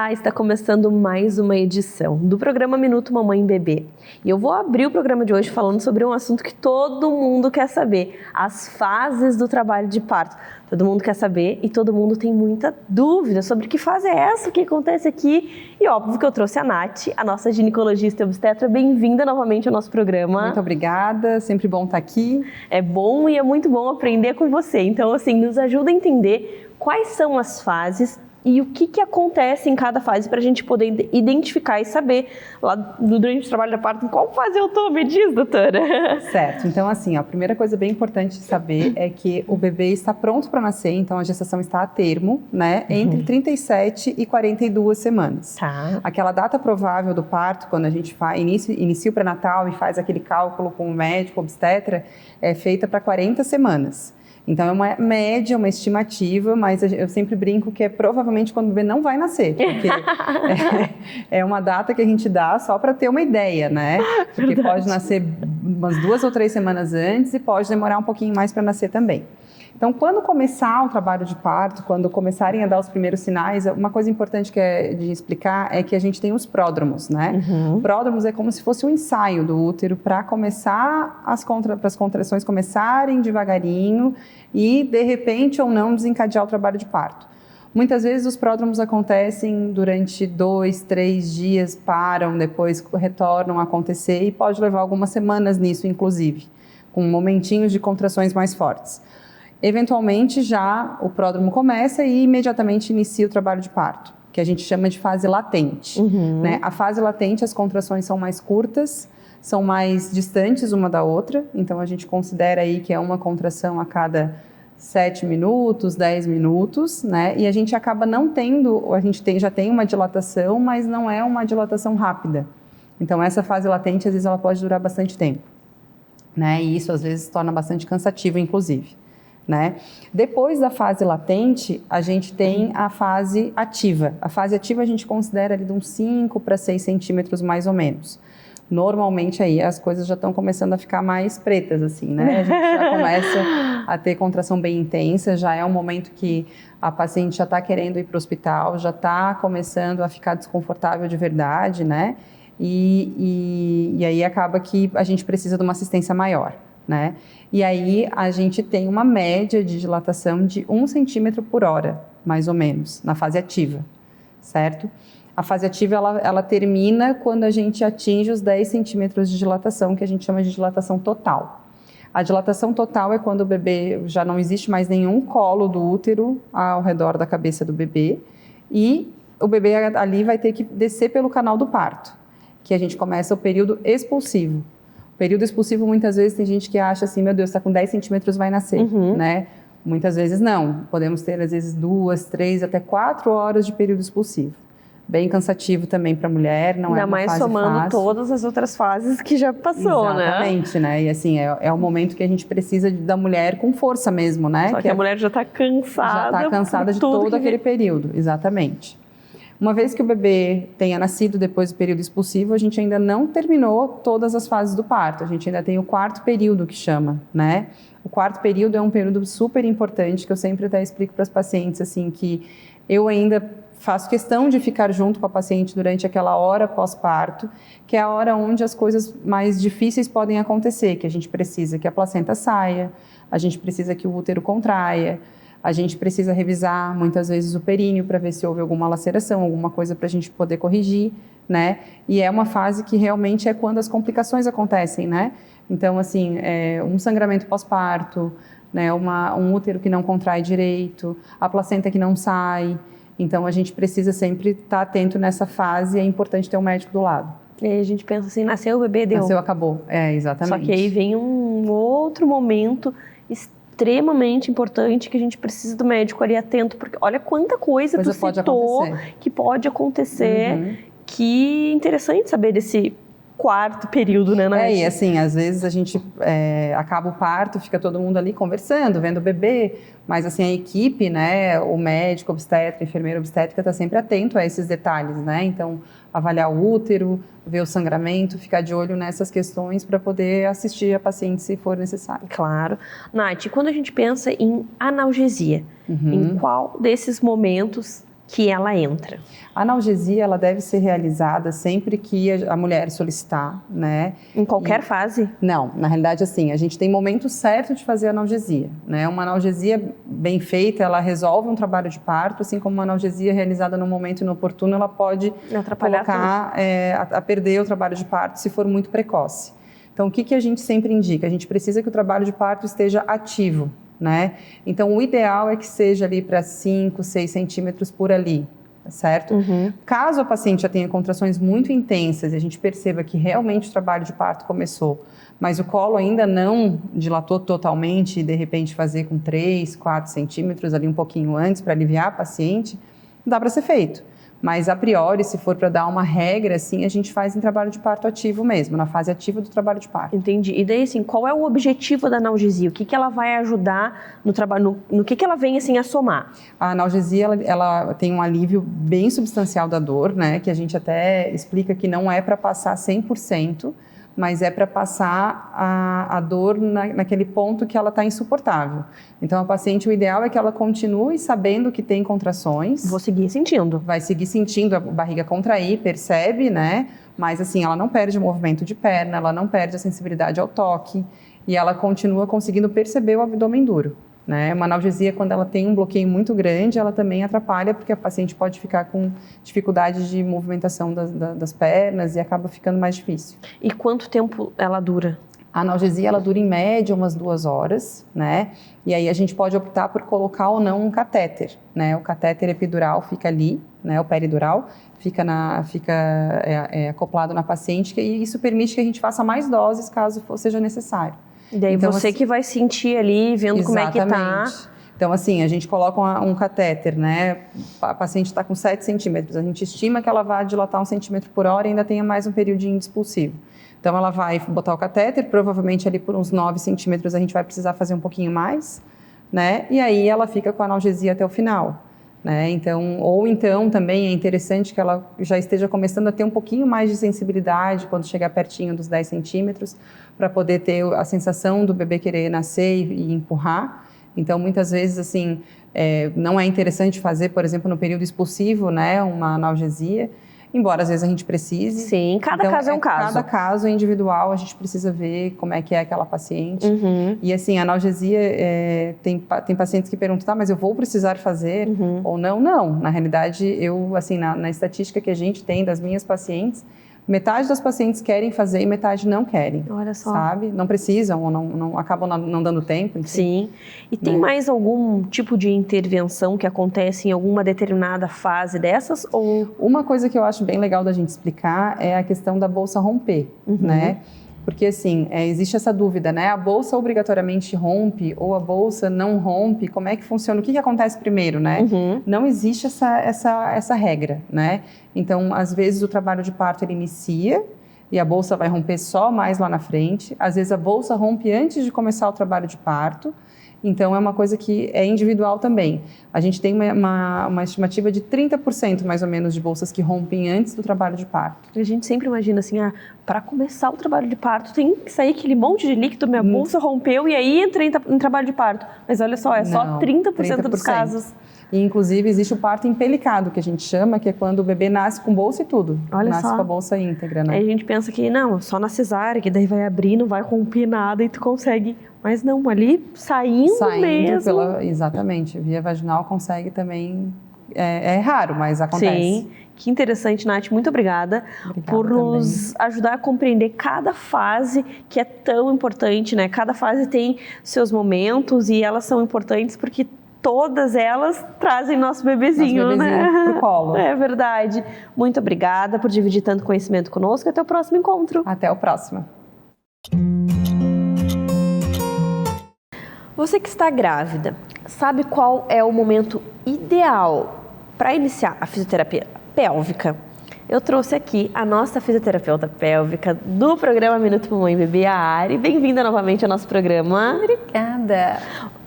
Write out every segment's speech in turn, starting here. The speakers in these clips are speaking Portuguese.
Olá, está começando mais uma edição do programa Minuto Mamãe Bebê. E eu vou abrir o programa de hoje falando sobre um assunto que todo mundo quer saber, as fases do trabalho de parto. Todo mundo quer saber e todo mundo tem muita dúvida sobre que fase é essa, o que acontece aqui. E óbvio que eu trouxe a Nath, a nossa ginecologista e obstetra. Bem-vinda novamente ao nosso programa. Muito obrigada, sempre bom estar aqui. É bom e é muito bom aprender com você. Então, assim, nos ajuda a entender quais são as fases e o que acontece em cada fase para a gente poder identificar e saber lá durante o trabalho da parto em qual fase eu tô. Me diz, doutora. Certo, então assim, a primeira coisa bem importante de saber é que o bebê está pronto para nascer, então a gestação está a termo, né, entre 37 e 42 semanas. Tá. Aquela data provável do parto, quando a gente inicia o pré-natal e faz aquele cálculo com o médico obstetra, é feita para 40 semanas. Então é uma média, uma estimativa, mas eu sempre brinco que é provavelmente quando o bebê não vai nascer, porque é uma data que a gente dá só para ter uma ideia, né? Porque pode nascer umas 2 ou 3 semanas antes e pode demorar um pouquinho mais para nascer também. Então, quando começar o trabalho de parto, quando começarem a dar os primeiros sinais, uma coisa importante que é de explicar é que a gente tem os pródromos, né? Pródromos é como se fosse um ensaio do útero para começar para as contrações começarem devagarinho e, de repente ou não, desencadear o trabalho de parto. Muitas vezes os pródromos acontecem durante 2, 3 dias, param, depois retornam a acontecer e pode levar algumas semanas nisso, inclusive, com momentinhos de contrações mais fortes. Eventualmente, já o pródromo começa e imediatamente inicia o trabalho de parto, que a gente chama de fase latente. Né? A fase latente, as contrações são mais curtas, são mais distantes uma da outra, então a gente considera aí que é uma contração a cada 7 minutos, 10 minutos, né? E a gente acaba não tendo, já tem uma dilatação, mas não é uma dilatação rápida. Então essa fase latente, às vezes, ela pode durar bastante tempo, né? E isso às vezes torna bastante cansativo, inclusive. Né? Depois da fase latente, a gente tem a fase ativa. A fase ativa a gente considera ali de uns 5 para 6 centímetros mais ou menos. Normalmente aí as coisas já estão começando a ficar mais pretas assim, né? A gente já começa a ter contração bem intensa, já é um momento que a paciente já está querendo ir para o hospital, já está começando a ficar desconfortável de verdade, né? E aí acaba que a gente precisa de uma assistência maior. Né? E aí a gente tem uma média de dilatação de 1 centímetro por hora, mais ou menos, na fase ativa, certo? A fase ativa, ela termina quando a gente atinge os 10 centímetros de dilatação, que a gente chama de dilatação total. A dilatação total é quando o bebê já não existe mais nenhum colo do útero ao redor da cabeça do bebê e o bebê ali vai ter que descer pelo canal do parto, que a gente começa o período expulsivo. O período expulsivo, muitas vezes, tem gente que acha assim, meu Deus, está com 10 centímetros, vai nascer, né? Muitas vezes não. Podemos ter, às vezes, 2, 3, até 4 horas de período expulsivo. Bem cansativo também para a mulher, não é uma fase fácil. Ainda mais somando todas as outras fases que já passou, né? Exatamente, né? E assim, é o momento que a gente precisa da mulher com força mesmo, né? Só que a mulher já está cansada. Já está cansada de todo aquele período, exatamente. Uma vez que o bebê tenha nascido depois do período expulsivo, a gente ainda não terminou todas as fases do parto. A gente ainda tem o 4º período, que chama, né? O 4º período é um período super importante, que eu sempre até explico para as pacientes, assim, que eu ainda faço questão de ficar junto com a paciente durante aquela hora pós-parto, que é a hora onde as coisas mais difíceis podem acontecer, que a gente precisa que a placenta saia, a gente precisa que o útero contraia, a gente precisa revisar muitas vezes o períneo para ver se houve alguma laceração, alguma coisa para a gente poder corrigir, né? E é uma fase que realmente é quando as complicações acontecem, né? Então, assim, um sangramento pós-parto, né? Um útero que não contrai direito, a placenta que não sai. Então, a gente precisa sempre estar atento nessa fase e é importante ter um médico do lado. E aí a gente pensa assim, nasceu o bebê, deu. Nasceu, acabou. Exatamente. Só que aí vem um outro momento extremamente importante que a gente precisa do médico ali atento, porque olha quanta coisa tu citou que pode acontecer, que interessante saber desse 4º período, né, Nath? E assim, às vezes a gente acaba o parto, fica todo mundo ali conversando, vendo o bebê, mas assim, a equipe, né, o médico, obstetra, enfermeira obstétrica está sempre atento a esses detalhes, né? Então, avaliar o útero, ver o sangramento, ficar de olho nessas questões para poder assistir a paciente se for necessário. Claro. Nath, quando a gente pensa em analgesia, em qual desses momentos que ela entra? A analgesia, ela deve ser realizada sempre que a mulher solicitar, né? Em qualquer fase? Não, na realidade, assim, a gente tem momento certo de fazer a analgesia, né? Uma analgesia bem feita, ela resolve um trabalho de parto, assim como uma analgesia realizada no momento inoportuno, ela pode colocar a perder o trabalho de parto se for muito precoce. Então, o que a gente sempre indica? A gente precisa que o trabalho de parto esteja ativo, né? Então, o ideal é que seja ali para 5, 6 centímetros por ali, certo? Caso a paciente já tenha contrações muito intensas e a gente perceba que realmente o trabalho de parto começou, mas o colo ainda não dilatou totalmente e de repente fazer com 3, 4 centímetros ali um pouquinho antes para aliviar a paciente, dá para ser feito. Mas a priori, se for para dar uma regra, assim, a gente faz em trabalho de parto ativo mesmo, na fase ativa do trabalho de parto. Entendi. E daí, assim, qual é o objetivo da analgesia? O que ela vai ajudar no trabalho, no que ela vem, assim, a somar? A analgesia, ela tem um alívio bem substancial da dor, né? Que a gente até explica que não é para passar 100%, mas é para passar a dor naquele ponto que ela está insuportável. Então, a paciente, o ideal é que ela continue sabendo que tem contrações. Vou seguir sentindo. Vai seguir sentindo a barriga contrair, percebe, né? Mas, assim, ela não perde o movimento de perna, ela não perde a sensibilidade ao toque e ela continua conseguindo perceber o abdômen duro. Né? Uma analgesia, quando ela tem um bloqueio muito grande, ela também atrapalha, porque a paciente pode ficar com dificuldade de movimentação das pernas e acaba ficando mais difícil. E quanto tempo ela dura? A analgesia, ela dura em média umas 2 horas, né? E aí a gente pode optar por colocar ou não um catéter, né? O catéter epidural fica ali, né? O peridural fica acoplado na paciente e isso permite que a gente faça mais doses caso seja necessário. E daí então, você que vai sentir ali, vendo como é que tá. Então, assim, a gente coloca um catéter, né? A paciente está com 7 centímetros. A gente estima que ela vai dilatar 1 centímetro por hora e ainda tenha mais um periodinho de expulsivo. Então, ela vai botar o catéter, provavelmente ali por uns 9 centímetros a gente vai precisar fazer um pouquinho mais, né? E aí ela fica com a analgesia até o final. Né? Então também é interessante que ela já esteja começando a ter um pouquinho mais de sensibilidade quando chegar pertinho dos 10 centímetros, para poder ter a sensação do bebê querer nascer e empurrar. Então, muitas vezes, assim, não é interessante fazer, por exemplo, no período expulsivo, né, uma analgesia, embora às vezes a gente precise. Sim, cada caso é um caso. Cada caso é individual, a gente precisa ver como é que é aquela paciente. E assim, a analgesia, tem pacientes que perguntam, tá, mas eu vou precisar fazer ou não? Não, na realidade, assim, na estatística que a gente tem das minhas pacientes, metade das pacientes querem fazer e metade não querem. Olha só. Sabe? Não precisam ou não acabam não dando tempo. Enfim. Sim. E tem mais algum tipo de intervenção que acontece em alguma determinada fase dessas? Ou... Uma coisa que eu acho bem legal da gente explicar é a questão da bolsa romper, né? Porque, assim, existe essa dúvida, né? A bolsa obrigatoriamente rompe ou a bolsa não rompe? Como é que funciona? O que acontece primeiro, né? Não existe essa regra, né? Então, às vezes, o trabalho de parto, ele inicia e a bolsa vai romper só mais lá na frente. Às vezes, a bolsa rompe antes de começar o trabalho de parto. Então, é uma coisa que é individual também. A gente tem uma estimativa de 30% mais ou menos de bolsas que rompem antes do trabalho de parto. A gente sempre imagina assim, para começar o trabalho de parto tem que sair aquele monte de líquido, minha bolsa rompeu e aí entrei em trabalho de parto. Mas olha só, só 30% dos casos. E, inclusive, existe o parto empelicado, que a gente chama, que é quando o bebê nasce com bolsa e tudo. Olha nasce só. Com a bolsa íntegra, né? Aí a gente pensa que, não, só na cesárea, que daí vai abrir, não vai romper nada e tu consegue. Mas não, ali saindo mesmo. Exatamente. Via vaginal consegue também. É raro, mas acontece. Sim. Que interessante, Nath. Muito obrigada por nos ajudar a compreender cada fase que é tão importante, né? Cada fase tem seus momentos e elas são importantes porque todas elas trazem nosso bebezinho, né? Pro colo. É verdade. Muito obrigada por dividir tanto conhecimento conosco. Até o próximo encontro. Até o próximo. Você que está grávida, sabe qual é o momento ideal para iniciar a fisioterapia pélvica? Eu trouxe aqui a nossa fisioterapeuta pélvica do programa Minuto Mamãe e Bebê, a Ari. Bem-vinda novamente ao nosso programa. Obrigada.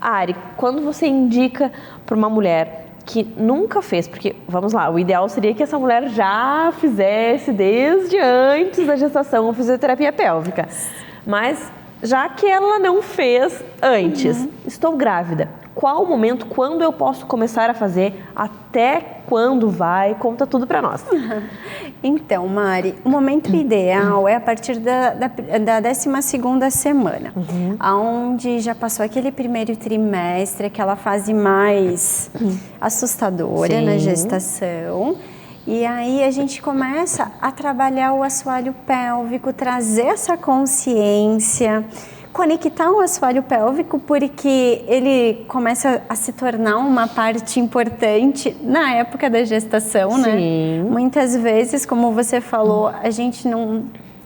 Ari, quando você indica para uma mulher que nunca fez, porque, vamos lá, o ideal seria que essa mulher já fizesse desde antes da gestação a fisioterapia pélvica, mas já que ela não fez antes, estou grávida, qual o momento, quando eu posso começar a fazer, até quando vai, conta tudo para nós. Então, Mari, o momento ideal é a partir da 12ª semana, onde já passou aquele primeiro trimestre, aquela fase mais assustadora na gestação. E aí a gente começa a trabalhar o assoalho pélvico, trazer essa consciência, conectar o assoalho pélvico, porque ele começa a se tornar uma parte importante na época da gestação, né? Muitas vezes, como você falou, a gente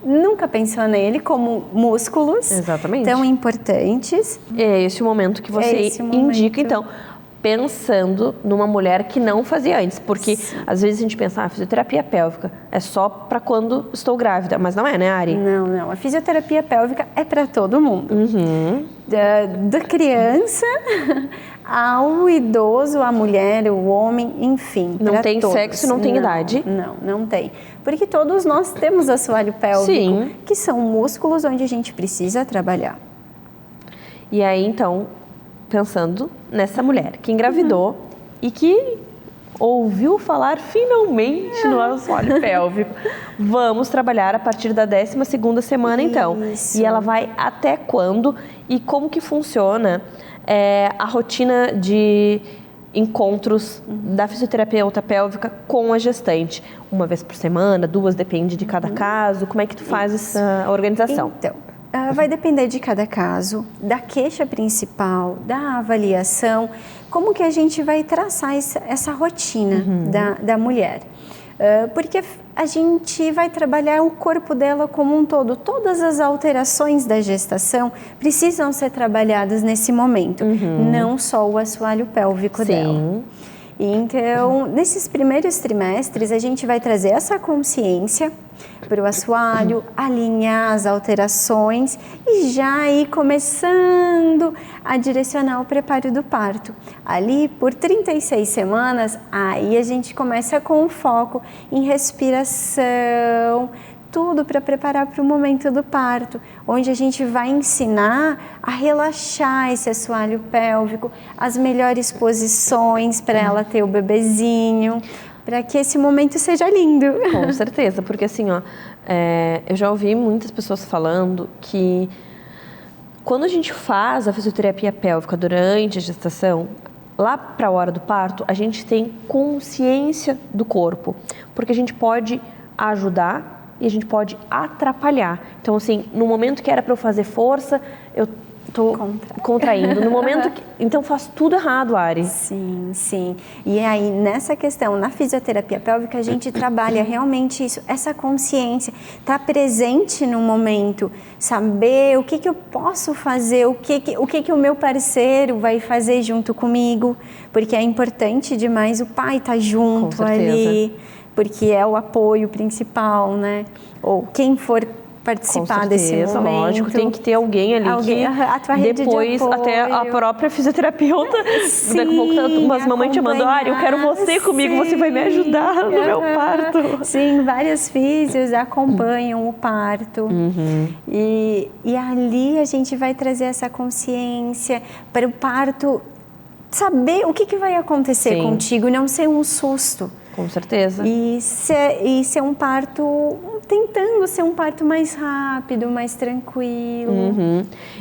nunca pensou nele como músculos tão importantes. É esse o momento que você indica, então, pensando numa mulher que não fazia antes, porque às vezes a gente pensa, fisioterapia pélvica é só para quando estou grávida, mas não é, né, Ari? Não, a fisioterapia pélvica é para todo mundo, da criança ao idoso, a mulher, o homem, enfim. Não tem todos. Sexo, não tem idade? Não tem, porque todos nós temos assoalho pélvico, que são músculos onde a gente precisa trabalhar. E aí, então, pensando nessa mulher que engravidou e que ouviu falar finalmente no assoalho pélvico. Vamos trabalhar a partir da 12ª semana, então. E ela vai até quando? E como que funciona a rotina de encontros da fisioterapeuta pélvica com a gestante? Uma vez por semana, 2, depende de cada caso. Como é que tu faz essa organização? Então, vai depender de cada caso, da queixa principal, da avaliação, como que a gente vai traçar essa rotina da mulher. Porque a gente vai trabalhar o corpo dela como um todo. Todas as alterações da gestação precisam ser trabalhadas nesse momento, não só o assoalho pélvico dela. Então, nesses primeiros trimestres, a gente vai trazer essa consciência para o assoalho, alinhar as alterações e já ir começando a direcionar o preparo do parto. Ali, por 36 semanas, aí a gente começa com o foco em respiração, tudo para preparar para o momento do parto, onde a gente vai ensinar a relaxar esse assoalho pélvico, as melhores posições para ela ter o bebezinho, para que esse momento seja lindo. Com certeza, porque assim, eu já ouvi muitas pessoas falando que quando a gente faz a fisioterapia pélvica durante a gestação, lá para a hora do parto, a gente tem consciência do corpo, porque a gente pode ajudar e a gente pode atrapalhar. Então, assim, no momento que era para eu fazer força, eu tô contraindo. No momento que... Então, faço tudo errado, Ari. Sim. E aí, nessa questão, na fisioterapia pélvica, a gente trabalha realmente isso, essa consciência, estar presente no momento, saber o que eu posso fazer, o que o meu parceiro vai fazer junto comigo, porque é importante demais o pai estar junto ali, porque é o apoio principal, né? Ou quem for participar desse momento. Lógico, tem que ter alguém ali que depois de até a própria fisioterapeuta, daqui a pouco tá umas mamães te chamando, eu quero você comigo, você vai me ajudar no meu parto. Sim, várias físios acompanham o parto e ali a gente vai trazer essa consciência para o parto, saber o que vai acontecer contigo, não ser um susto. Com certeza. E ser um parto, tentando ser um parto mais rápido, mais tranquilo.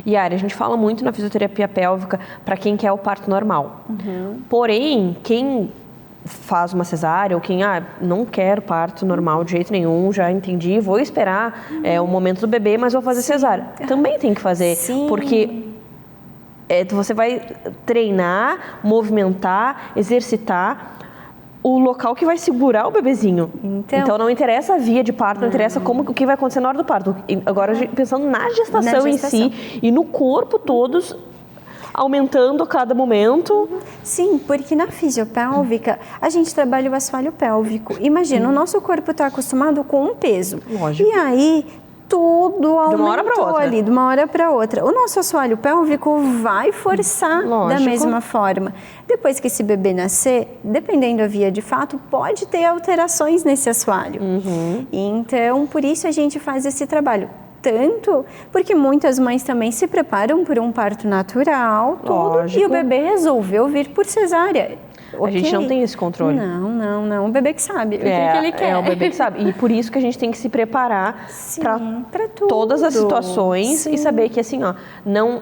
E Ari, a gente fala muito na fisioterapia pélvica para quem quer o parto normal. Porém, quem faz uma cesárea ou quem não quer parto normal de jeito nenhum, já entendi, vou esperar o momento do bebê, mas vou fazer cesárea. Também tem que fazer, porque você vai treinar, movimentar, exercitar o local que vai segurar o bebezinho. Então não interessa a via de parto, não interessa o que vai acontecer na hora do parto. Agora, pensando na gestação em si e no corpo todos, aumentando a cada momento. Sim, porque na fisiopélvica a gente trabalha o assoalho pélvico. Imagina, o nosso corpo está acostumado com um peso. Lógico. E aí tudo aumentou ali, de uma hora para outra. O nosso assoalho pélvico vai forçar da mesma forma. Depois que esse bebê nascer, dependendo da via de fato, pode ter alterações nesse assoalho. Então, por isso a gente faz esse trabalho tanto, porque muitas mães também se preparam por um parto natural, tudo, e o bebê resolveu vir por cesárea. A gente não tem esse controle. Não. O bebê que sabe o que ele quer. É o bebê que sabe. E por isso que a gente tem que se preparar para todas as situações e saber que assim, ó,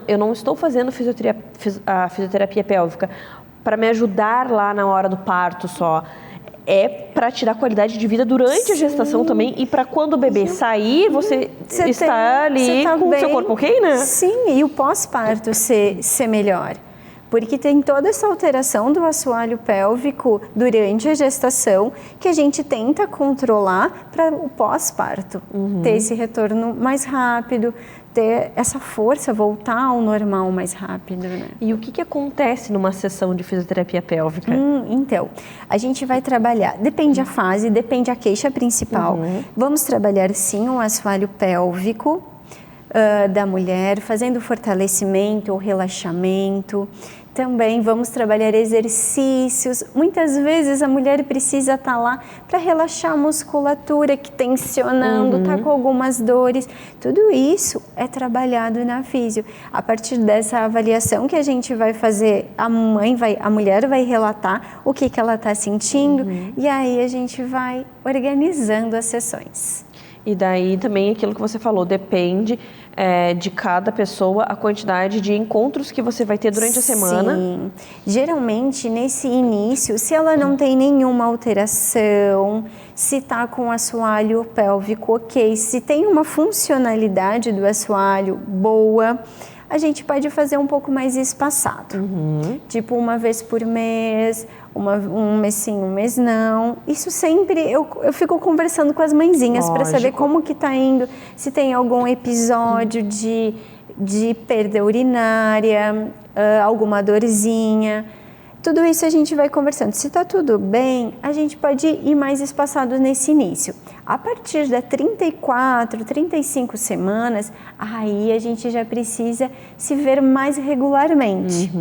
eu não estou fazendo a fisioterapia pélvica para me ajudar lá na hora do parto só. É para te dar qualidade de vida durante a gestação também e para quando o bebê sair, você está ali com o seu corpo ok, né? Sim, e o pós-parto ser melhor. Porque tem toda essa alteração do assoalho pélvico durante a gestação que a gente tenta controlar para o pós-parto. Ter esse retorno mais rápido, ter essa força, voltar ao normal mais rápido, né? E o que acontece numa sessão de fisioterapia pélvica? Então, a gente vai trabalhar, depende a fase, depende a queixa principal. Vamos trabalhar sim o assoalho pélvico da mulher, fazendo fortalecimento ou relaxamento. Também vamos trabalhar exercícios. Muitas vezes a mulher precisa estar lá para relaxar a musculatura que tensionando, está com algumas dores. Tudo isso é trabalhado na físio. A partir dessa avaliação que a gente vai fazer, a mulher vai relatar o que ela está sentindo e aí a gente vai organizando as sessões. E daí também aquilo que você falou, depende de cada pessoa a quantidade de encontros que você vai ter durante a semana. Sim, geralmente nesse início, se ela não tem nenhuma alteração, se está com o assoalho pélvico ok, se tem uma funcionalidade do assoalho boa, a gente pode fazer um pouco mais espaçado. Tipo uma vez por mês, um mês sim, um mês não. Isso sempre eu fico conversando com as mãezinhas para saber como que tá indo, se tem algum episódio de perda urinária, alguma dorzinha. Tudo isso a gente vai conversando. Se está tudo bem, a gente pode ir mais espaçado nesse início. A partir das 34, 35 semanas, aí a gente já precisa se ver mais regularmente.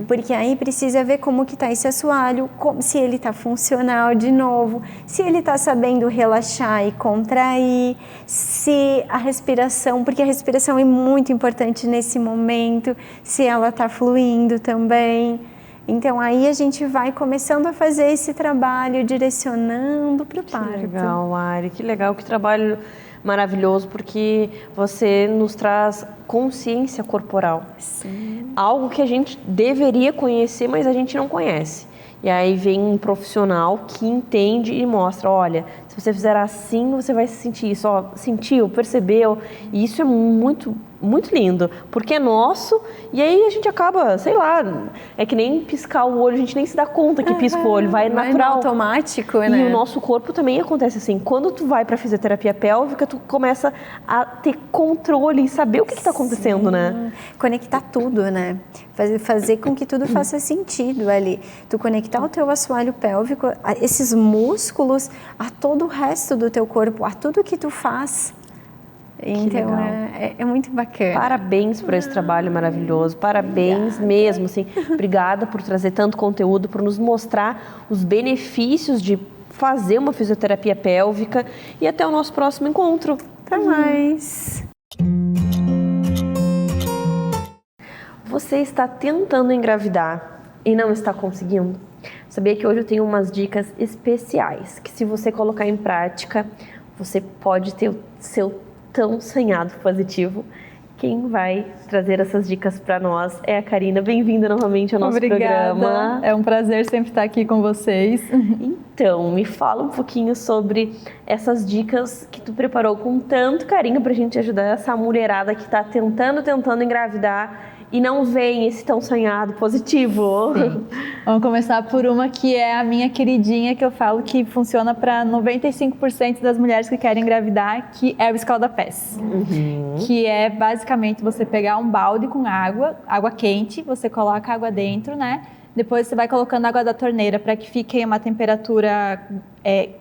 Porque aí precisa ver como que está esse assoalho, se ele está funcional de novo, se ele está sabendo relaxar e contrair, se a respiração, porque a respiração é muito importante nesse momento, se ela está fluindo também. Então, aí a gente vai começando a fazer esse trabalho, direcionando para o parto. Que legal, Ari, que legal, que trabalho maravilhoso, porque você nos traz consciência corporal. Sim. Algo que a gente deveria conhecer, mas a gente não conhece. E aí vem um profissional que entende e mostra, olha, se você fizer assim, você vai sentir isso. Ó, sentiu, percebeu? E isso é muito, muito lindo, porque é nosso e aí a gente acaba, sei lá, é que nem piscar o olho, a gente nem se dá conta que pisca o olho, vai natural. Automático, né? E o nosso corpo também acontece assim, quando tu vai para fisioterapia pélvica, tu começa a ter controle e saber o que está acontecendo, né? Conectar tudo, né? Fazer com que tudo faça sentido ali. Tu conectar o teu assoalho pélvico, a esses músculos, a todo o resto do teu corpo, a tudo que tu faz. Então é muito bacana. Parabéns por esse trabalho maravilhoso, parabéns mesmo, assim. Obrigada por trazer tanto conteúdo, por nos mostrar os benefícios de fazer uma fisioterapia pélvica e até o nosso próximo encontro. Até mais! Você está tentando engravidar e não está conseguindo? Sabia que hoje eu tenho umas dicas especiais que, se você colocar em prática, você pode ter o seu tão sonhado positivo. Quem vai trazer essas dicas para nós é a Karina. Bem-vinda novamente ao nosso programa. É um prazer sempre estar aqui com vocês. Então, me fala um pouquinho sobre essas dicas que tu preparou com tanto carinho para a gente ajudar essa mulherada que está tentando engravidar e não vem esse tão sonhado positivo. Sim. Vamos começar por uma que é a minha queridinha, que eu falo que funciona para 95% das mulheres que querem engravidar, que é o escalda-pés. Que é basicamente você pegar um balde com água quente, você coloca água dentro, né? Depois você vai colocando água da torneira para que fique em uma temperatura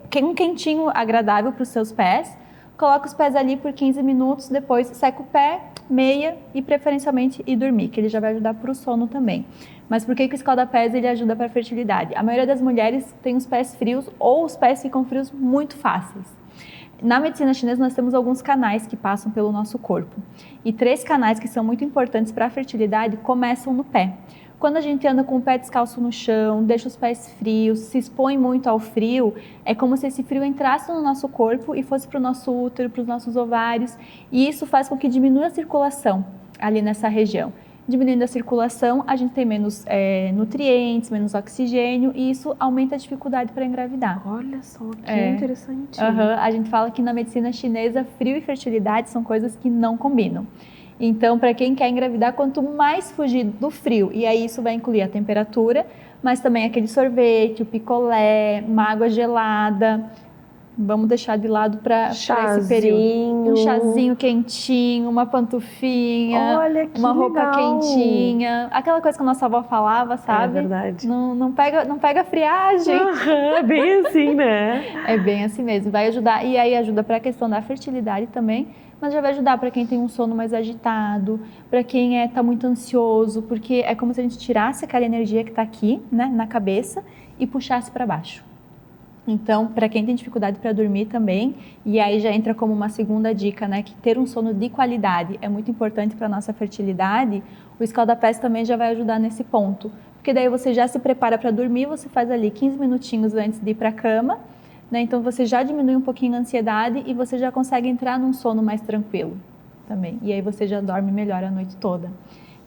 quentinho, agradável para os seus pés. Coloca os pés ali por 15 minutos, depois seca o pé, meia e preferencialmente ir dormir, que ele já vai ajudar para o sono também. Mas por que o escalda-pés ele ajuda para a fertilidade? A maioria das mulheres tem os pés frios ou os pés ficam frios muito fáceis. Na medicina chinesa, nós temos alguns canais que passam pelo nosso corpo. E 3 canais que são muito importantes para a fertilidade começam no pé. Quando a gente anda com o pé descalço no chão, deixa os pés frios, se expõe muito ao frio, é como se esse frio entrasse no nosso corpo e fosse para o nosso útero, para os nossos ovários. E isso faz com que diminua a circulação ali nessa região. Diminuindo a circulação, a gente tem menos nutrientes, menos oxigênio e isso aumenta a dificuldade para engravidar. Olha só, que interessante. A gente fala que na medicina chinesa, frio e fertilidade são coisas que não combinam. Então, para quem quer engravidar, quanto mais fugir do frio, e aí isso vai incluir a temperatura, mas também aquele sorvete, o picolé, uma água gelada. Vamos deixar de lado para esse período. Um chazinho quentinho, uma pantufinha, olha, que uma roupa legal. quentinha. Aquela coisa que a nossa avó falava, sabe? É verdade. Não pega friagem. É bem assim, né? É bem assim mesmo. Vai ajudar. E aí ajuda para a questão da fertilidade também, mas já vai ajudar para quem tem um sono mais agitado, para quem está muito ansioso, porque é como se a gente tirasse aquela energia que está aqui, né, na cabeça e puxasse para baixo. Então, para quem tem dificuldade para dormir também, e aí já entra como uma segunda dica, né, que ter um sono de qualidade é muito importante para a nossa fertilidade, o escalda-pés também já vai ajudar nesse ponto. Porque daí você já se prepara para dormir, você faz ali 15 minutinhos antes de ir para a cama, né, então você já diminui um pouquinho a ansiedade e você já consegue entrar num sono mais tranquilo também. E aí você já dorme melhor a noite toda.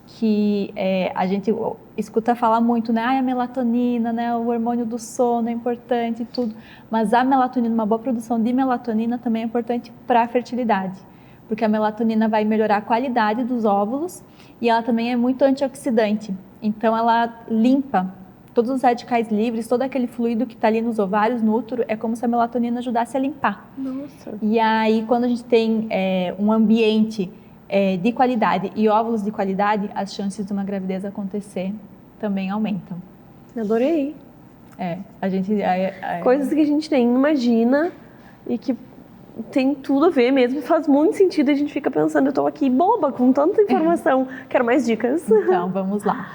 Que a gente escuta falar muito, né? A melatonina, né? O hormônio do sono é importante e tudo. Mas a melatonina, uma boa produção de melatonina também é importante para a fertilidade. Porque a melatonina vai melhorar a qualidade dos óvulos e ela também é muito antioxidante. Então ela limpa todos os radicais livres, todo aquele fluido que está ali nos ovários, no útero, é como se a melatonina ajudasse a limpar. Nossa. E aí, quando a gente tem um ambiente de qualidade e óvulos de qualidade, as chances de uma gravidez acontecer também aumentam. Adorei. A gente... Coisas que a gente nem imagina e que tem tudo a ver mesmo, faz muito sentido, a gente fica pensando, eu estou aqui boba com tanta informação, quero mais dicas. Então, vamos lá.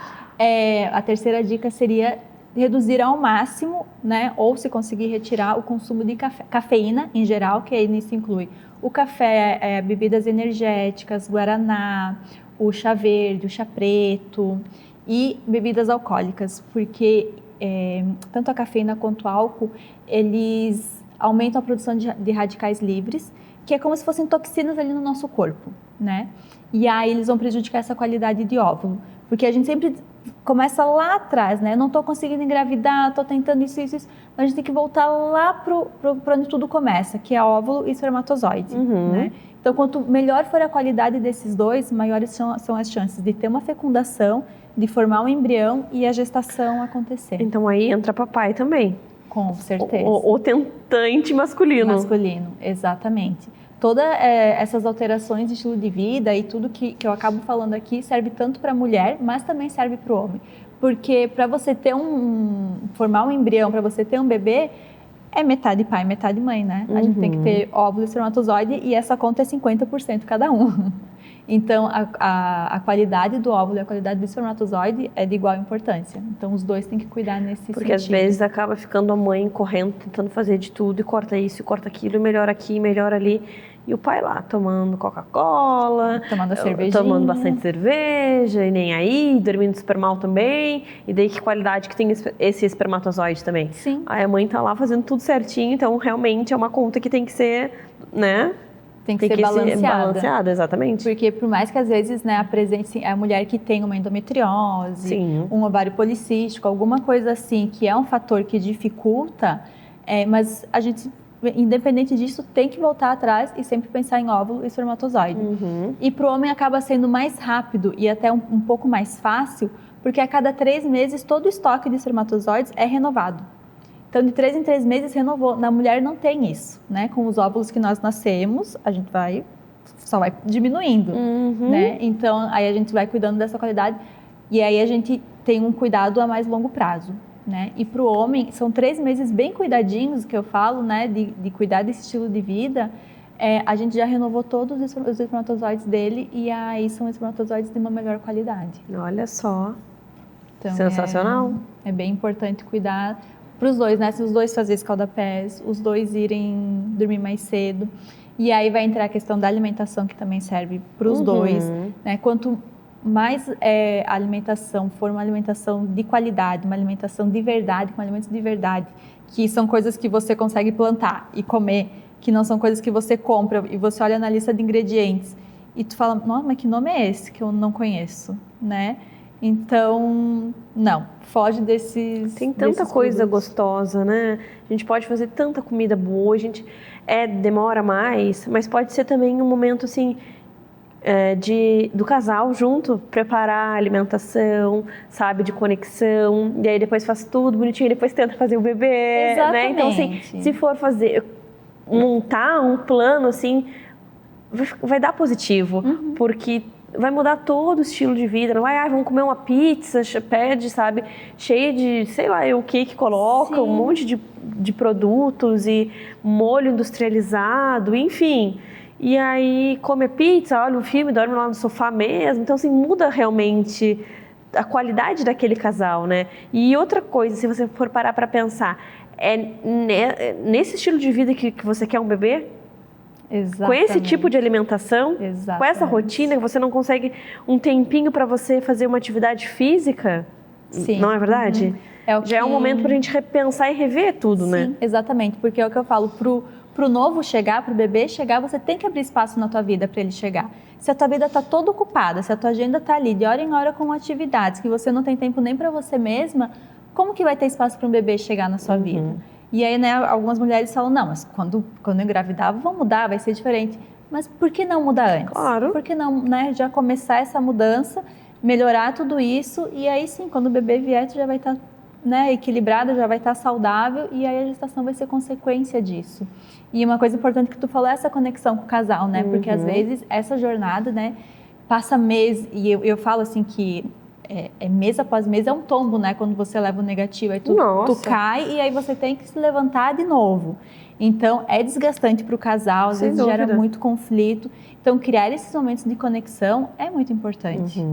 A terceira dica seria reduzir ao máximo, né, ou se conseguir retirar o consumo de cafeína em geral, que aí nisso inclui o café, bebidas energéticas, guaraná, o chá verde, o chá preto e bebidas alcoólicas, porque tanto a cafeína quanto o álcool, eles aumentam a produção de radicais livres, que é como se fossem toxinas ali no nosso corpo, né? E aí eles vão prejudicar essa qualidade de óvulo, porque a gente sempre começa lá atrás, né? Eu não estou conseguindo engravidar, estou tentando isso, mas a gente tem que voltar lá para onde tudo começa, que é óvulo e espermatozoide, né? Então, quanto melhor for a qualidade desses dois, maiores são as chances de ter uma fecundação, de formar um embrião e a gestação acontecer. Então aí entra papai também. Com certeza. O tentante masculino. Masculino, exatamente. Todas essas alterações de estilo de vida e tudo que eu acabo falando aqui serve tanto para a mulher, mas também serve para o homem. Porque para você ter formar um embrião, para você ter um bebê, é metade pai, metade mãe, né? A gente tem que ter óvulo e espermatozoide e essa conta é 50% cada um. Então, a qualidade do óvulo e a qualidade do espermatozoide é de igual importância. Então, os dois têm que cuidar nesse sentido. Porque às vezes acaba ficando a mãe correndo, tentando fazer de tudo, e corta isso, e corta aquilo, melhora aqui, melhora ali. E o pai lá, tomando Coca-Cola, tomando a cervejinha, tomando bastante cerveja, e nem aí, dormindo super mal também. E daí que qualidade que tem esse espermatozoide também. Sim. Aí a mãe tá lá fazendo tudo certinho, então realmente é uma conta que tem que ser, né? Tem que ser balanceada. Exatamente. Porque por mais que às vezes, né, apresente a mulher que tem uma endometriose, um ovário policístico, alguma coisa assim, que é um fator que dificulta, mas a gente, independente disso, tem que voltar atrás e sempre pensar em óvulo e espermatozoide. E para o homem acaba sendo mais rápido e até um pouco mais fácil, porque a cada 3 meses todo o estoque de espermatozoides é renovado. Então, de 3 em 3 meses renovou. Na mulher não tem isso, né? Com os óvulos que nós nascemos, a gente só vai diminuindo, né? Então, aí a gente vai cuidando dessa qualidade e aí a gente tem um cuidado a mais longo prazo, né? E para o homem, são 3 meses bem cuidadinhos, que eu falo, né? De cuidar desse estilo de vida. A gente já renovou todos os espermatozoides dele e aí são espermatozoides de uma melhor qualidade. Olha só. Então, sensacional. É bem importante cuidar para os dois, né? Se os dois fazerem escalda-pés, os dois irem dormir mais cedo. E aí vai entrar a questão da alimentação, que também serve para os dois, né? Quanto mais a alimentação for uma alimentação de qualidade, uma alimentação de verdade, com alimentos de verdade, que são coisas que você consegue plantar e comer, que não são coisas que você compra e você olha na lista de ingredientes e tu fala, nossa, mas que nome é esse que eu não conheço, né? Então, não, foge desses... Tem tanta coisa gostosa, né? A gente pode fazer tanta comida boa, a gente demora mais, mas pode ser também um momento, assim, do casal junto, preparar a alimentação, sabe, de conexão, e aí depois faz tudo bonitinho, e depois tenta fazer o bebê, né? Então, assim, se for montar um plano, assim, vai dar positivo, porque vai mudar todo o estilo de vida, não vai, vamos comer uma pizza, pede, sabe, cheia de, sei lá, o que coloca, um monte de produtos e molho industrializado, enfim. E aí come a pizza, olha um filme, dorme lá no sofá mesmo. Então, assim, muda realmente a qualidade daquele casal, né? E outra coisa, se você for parar para pensar, nesse estilo de vida que você quer um bebê? Exatamente. Com esse tipo de alimentação, com essa rotina, que você não consegue um tempinho para você fazer uma atividade física, não é verdade? Já é um momento para a gente repensar e rever tudo, né? Sim, exatamente, porque é o que eu falo, pro novo chegar, pro bebê chegar, você tem que abrir espaço na tua vida para ele chegar. Se a tua vida está toda ocupada, se a tua agenda está ali de hora em hora com atividades, que você não tem tempo nem para você mesma, como que vai ter espaço para um bebê chegar na sua vida? E aí, né, algumas mulheres falam, não, mas quando eu engravidar, vão mudar, vai ser diferente. Mas por que não mudar antes? Claro. Por que não, né, já começar essa mudança, melhorar tudo isso, e aí sim, quando o bebê vier, tu já vai estar, né, equilibrada, já vai estar saudável, e aí a gestação vai ser consequência disso. E uma coisa importante que tu falou é essa conexão com o casal, né? Porque às vezes essa jornada, né, passa mês, e eu falo assim que mês após mês é um tombo, né? Quando você leva o negativo, aí tu cai e aí você tem que se levantar de novo. Então, é desgastante para o casal, às vezes gera muito conflito. Então, criar esses momentos de conexão é muito importante.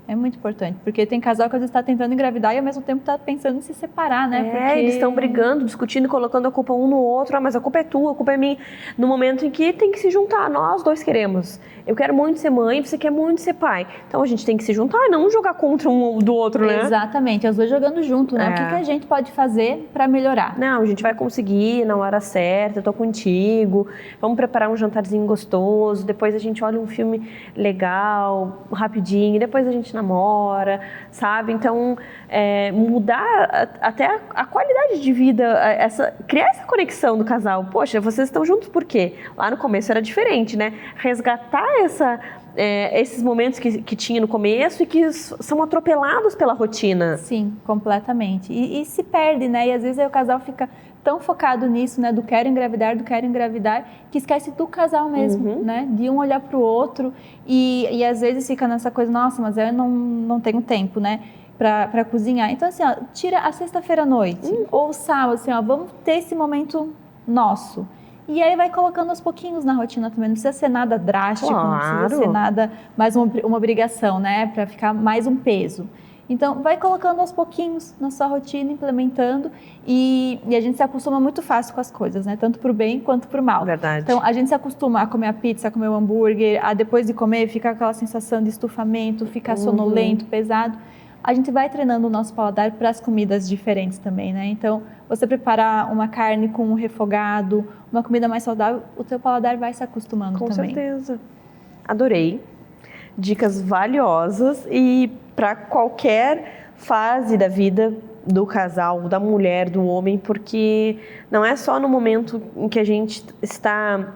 É muito importante, porque tem casal que às vezes está tentando engravidar e ao mesmo tempo está pensando em se separar, né? Porque eles estão brigando, discutindo, colocando a culpa um no outro. Mas a culpa é tua, a culpa é minha. No momento em que tem que se juntar, nós dois queremos. Eu quero muito ser mãe, você quer muito ser pai. Então, a gente tem que se juntar e não jogar contra um do outro, né? Exatamente, as duas jogando junto, né? O que a gente pode fazer para melhorar? Não, a gente vai conseguir na hora certa, eu tô contigo, vamos preparar um jantarzinho gostoso, depois a gente olha um filme legal, rapidinho, depois a gente namora, sabe? Então, mudar até a qualidade de vida, criar essa conexão do casal. Poxa, vocês estão juntos por quê? Lá no começo era diferente, né? Resgatar esses momentos que tinha no começo e que são atropelados pela rotina. Sim, completamente. E se perde, né? E às vezes aí o casal fica tão focado nisso, né? Do quero engravidar, que esquece do casal mesmo, né? De um olhar pro outro e às vezes fica nessa coisa, nossa, mas eu não tenho tempo, né? Pra cozinhar. Então assim, ó, tira a sexta-feira à noite ou o sábado, assim, ó, vamos ter esse momento nosso. E aí vai colocando aos pouquinhos na rotina também, não precisa ser nada drástico, não precisa ser nada, mais uma obrigação, né, para ficar mais um peso. Então, vai colocando aos pouquinhos na sua rotina, implementando, e a gente se acostuma muito fácil com as coisas, né, tanto pro bem quanto pro mal. Verdade. Então, a gente se acostuma a comer a pizza, a comer o hambúrguer, a depois de comer fica aquela sensação de estufamento, ficar sonolento, pesado. A gente vai treinando o nosso paladar para as comidas diferentes também, né? Então, você preparar uma carne com um refogado, uma comida mais saudável, o teu paladar vai se acostumando também. Com certeza. Adorei. Dicas valiosas e para qualquer fase da vida do casal, da mulher, do homem, porque não é só no momento em que a gente está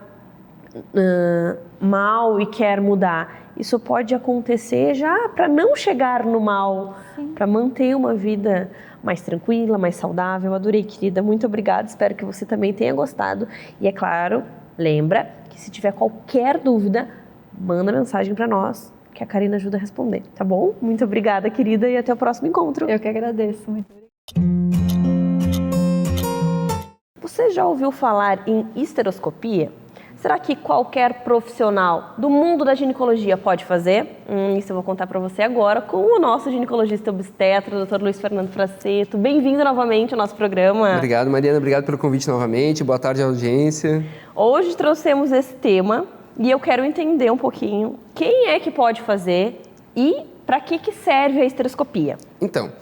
mal e quer mudar. Isso pode acontecer já para não chegar no mal, para manter uma vida mais tranquila, mais saudável. Adorei, querida. Muito obrigada. Espero que você também tenha gostado. E é claro, lembra que se tiver qualquer dúvida, manda mensagem para nós, que a Karina ajuda a responder, tá bom? Muito obrigada, querida, e até o próximo encontro. Eu que agradeço. Muito obrigada. Você já ouviu falar em histeroscopia? será que qualquer profissional do mundo da ginecologia pode fazer? Isso eu vou contar para você agora com o nosso ginecologista obstetra, o Dr. Luiz Fernando Fraceto. Bem-vindo novamente ao nosso programa. Obrigado, Mariana. Obrigado pelo convite novamente. Boa tarde, audiência. Hoje trouxemos esse tema e eu quero entender um pouquinho quem é que pode fazer e para que serve a esteroscopia. Então,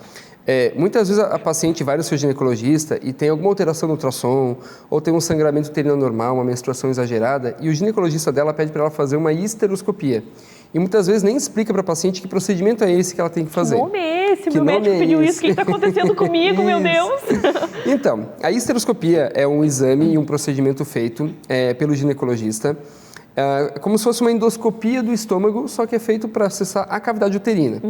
muitas vezes a paciente vai no seu ginecologista e tem alguma alteração no ultrassom, ou tem um sangramento uterino anormal, uma menstruação exagerada, e o ginecologista dela pede para ela fazer uma esteroscopia. E muitas vezes nem explica para a paciente que procedimento é esse que ela tem que fazer. Que nome é esse? Meu médico pediu isso. O que está acontecendo comigo, meu Deus? Então, a esteroscopia é um exame e um procedimento feito pelo ginecologista, como se fosse uma endoscopia do estômago, só que é feito para acessar a cavidade uterina.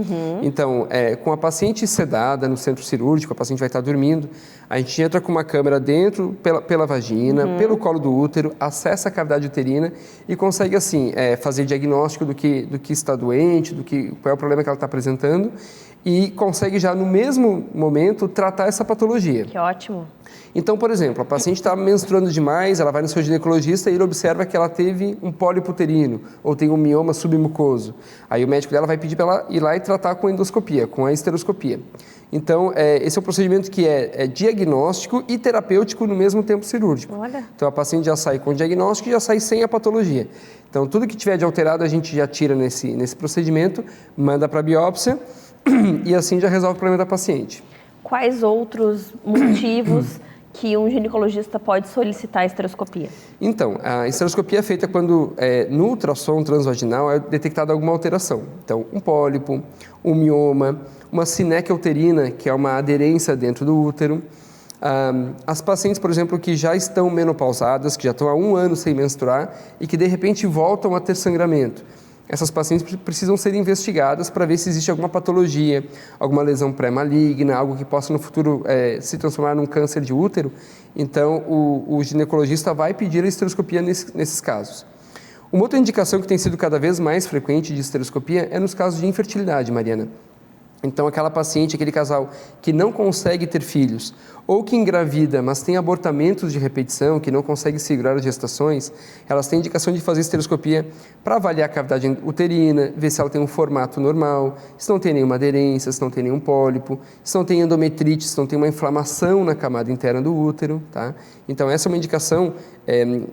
Então, com a paciente sedada no centro cirúrgico, a paciente vai estar dormindo, a gente entra com uma câmera dentro, pela vagina, pelo colo do útero, acessa a cavidade uterina e consegue, assim, fazer diagnóstico do que está doente, qual é o problema que ela está apresentando e consegue já, no mesmo momento, tratar essa patologia. Que ótimo. Então, por exemplo, a paciente está menstruando demais, ela vai no seu ginecologista e ele observa que ela teve um pólipo uterino ou tem um mioma submucoso. Aí o médico dela vai pedir para ela ir lá e tratar com endoscopia, com a esteroscopia. Então, esse é um procedimento que é diagnóstico e terapêutico no mesmo tempo cirúrgico. Olha. Então, a paciente já sai com o diagnóstico e já sai sem a patologia. Então, tudo que tiver de alterado a gente já tira nesse procedimento, manda para a biópsia e assim já resolve o problema da paciente. Quais outros motivos que um ginecologista pode solicitar a esteroscopia? Então, a esteroscopia é feita quando no ultrassom transvaginal é detectada alguma alteração. Então, um pólipo, um mioma, uma sinéquia uterina, que é uma aderência dentro do útero. As pacientes, por exemplo, que já estão menopausadas, que já estão há 1 ano sem menstruar e que de repente voltam a ter sangramento. Essas pacientes precisam ser investigadas para ver se existe alguma patologia, alguma lesão pré-maligna, algo que possa no futuro se transformar num câncer de útero. Então, o ginecologista vai pedir a esteroscopia nesses casos. Uma outra indicação que tem sido cada vez mais frequente de esteroscopia é nos casos de infertilidade, Mariana. Então, aquela paciente, aquele casal que não consegue ter filhos ou que engravida, mas tem abortamentos de repetição, que não consegue segurar as gestações, elas têm indicação de fazer esteroscopia para avaliar a cavidade uterina, ver se ela tem um formato normal, se não tem nenhuma aderência, se não tem nenhum pólipo, se não tem endometrite, se não tem uma inflamação na camada interna do útero, tá? Então, essa é uma indicação,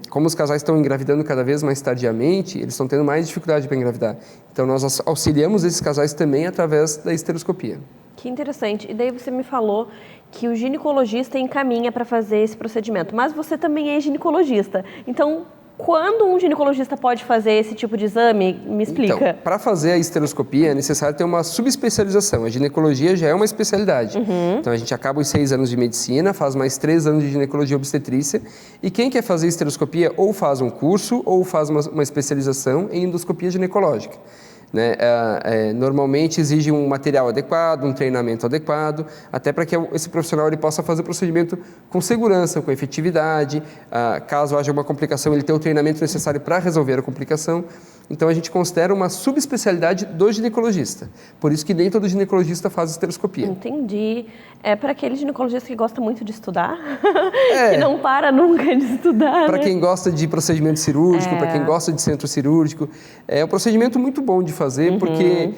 como os casais estão engravidando cada vez mais tardiamente, eles estão tendo mais dificuldade para engravidar. Então, nós auxiliamos esses casais também através da esteroscopia. Que interessante. E daí você me falou que o ginecologista encaminha para fazer esse procedimento, mas você também é ginecologista. Então, quando um ginecologista pode fazer esse tipo de exame? Me explica. Então, para fazer a esteroscopia é necessário ter uma subespecialização. A ginecologia já é uma especialidade. Então, a gente acaba os 6 anos de medicina, faz mais 3 anos de ginecologia obstetrícia. E quem quer fazer esteroscopia ou faz um curso ou faz uma especialização em endoscopia ginecológica. Né? Normalmente exige um material adequado, um treinamento adequado, até para que esse profissional ele possa fazer o procedimento com segurança, com efetividade. Caso haja uma complicação, ele tem o treinamento necessário para resolver a complicação. Então, a gente considera uma subespecialidade do ginecologista. Por isso que nem todo ginecologista faz esteroscopia. Entendi. É para aquele ginecologista que gosta muito de estudar, que não para nunca de estudar. Para quem gosta de procedimento cirúrgico, para quem gosta de centro cirúrgico. É um procedimento muito bom de fazer, porque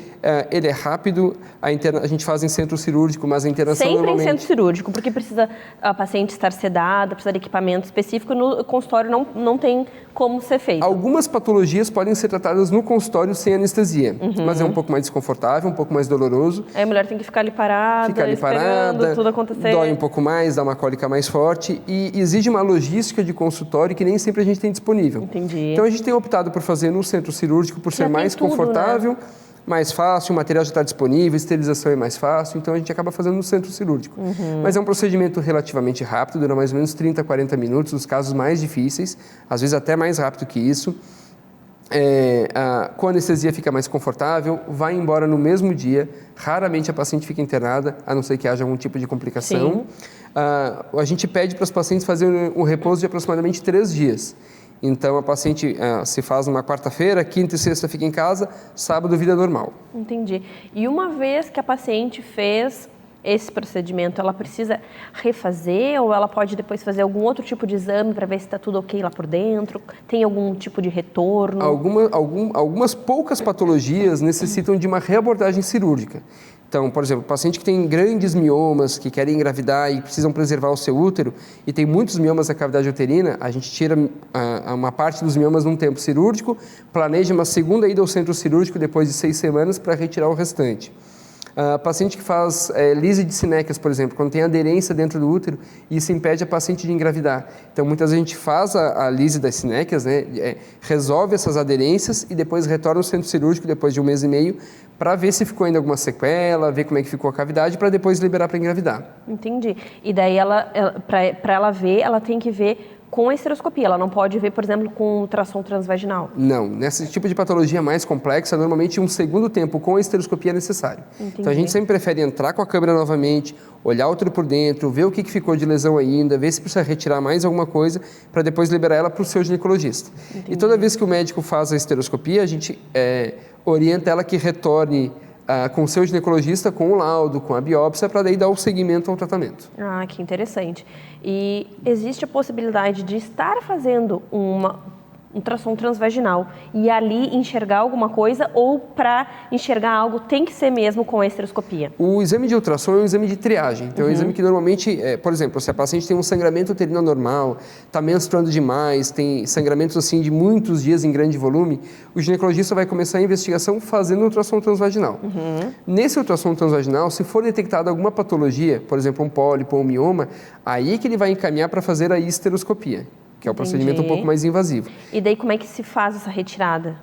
ele é rápido, a gente faz em centro cirúrgico, mas a internação sempre normalmente... em centro cirúrgico, porque precisa a paciente estar sedada, precisa de equipamento específico, no consultório não tem como ser feito. Algumas patologias podem ser tratadas no consultório sem anestesia, mas é um pouco mais desconfortável, um pouco mais doloroso. Aí a mulher tem que ficar ali parada, esperando tudo acontecer. Dói um pouco mais, dá uma cólica mais forte e exige uma logística de consultório que nem sempre a gente tem disponível. Entendi. Então a gente tem optado por fazer no centro cirúrgico, por ser mais confortável, mais fácil, o material já está disponível, a esterilização é mais fácil, então a gente acaba fazendo no centro cirúrgico. Mas é um procedimento relativamente rápido, dura mais ou menos 30, 40 minutos, nos casos mais difíceis, às vezes até mais rápido que isso. Com anestesia fica mais confortável, vai embora no mesmo dia, raramente a paciente fica internada, a não ser que haja algum tipo de complicação. A gente pede para os pacientes fazerem um repouso de aproximadamente 3 dias. Então, a paciente se faz numa quarta-feira, quinta e sexta fica em casa, sábado vida normal. Entendi. E uma vez que a paciente fez esse procedimento, ela precisa refazer ou ela pode depois fazer algum outro tipo de exame para ver se está tudo ok lá por dentro? Tem algum tipo de retorno? Algumas poucas patologias necessitam de uma reabordagem cirúrgica. Então, por exemplo, paciente que tem grandes miomas, que querem engravidar e precisam preservar o seu útero, e tem muitos miomas da cavidade uterina, a gente tira uma parte dos miomas num tempo cirúrgico, planeja uma segunda ida ao centro cirúrgico depois de 6 semanas para retirar o restante. Paciente que faz lise de sinéquias, por exemplo, quando tem aderência dentro do útero, isso impede a paciente de engravidar. Então, muitas vezes a gente faz a lise das sinéquias, né, resolve essas aderências e depois retorna ao centro cirúrgico depois de 1 mês e meio para ver se ficou ainda alguma sequela, ver como é que ficou a cavidade, para depois liberar para engravidar. Entendi. E daí, para ela ver, ela tem que ver com a esteroscopia. Ela não pode ver, por exemplo, com ultrassom transvaginal? Não. Nesse tipo de patologia mais complexa, normalmente um segundo tempo com a esteroscopia é necessário. Entendi. Então, a gente sempre prefere entrar com a câmera novamente, olhar o útero por dentro, ver o que ficou de lesão ainda, ver se precisa retirar mais alguma coisa, para depois liberar ela para o seu ginecologista. Entendi. E toda vez que o médico faz a esteroscopia, a gente orienta ela que retorne com o seu ginecologista, com o laudo, com a biópsia, para daí dar o seguimento ao tratamento. Ah, que interessante. E existe a possibilidade de estar fazendo um ultrassom transvaginal e ali enxergar alguma coisa, ou para enxergar algo tem que ser mesmo com a esteroscopia? O exame de ultrassom é um exame de triagem. Então, é um exame que normalmente, por exemplo, se a paciente tem um sangramento uterino anormal, está menstruando demais, tem sangramentos assim de muitos dias em grande volume, o ginecologista vai começar a investigação fazendo o ultrassom transvaginal. Nesse ultrassom transvaginal, se for detectada alguma patologia, por exemplo, um pólipo ou um mioma, aí que ele vai encaminhar para fazer a histeroscopia, que é o procedimento um pouco mais invasivo. E daí como é que se faz essa retirada?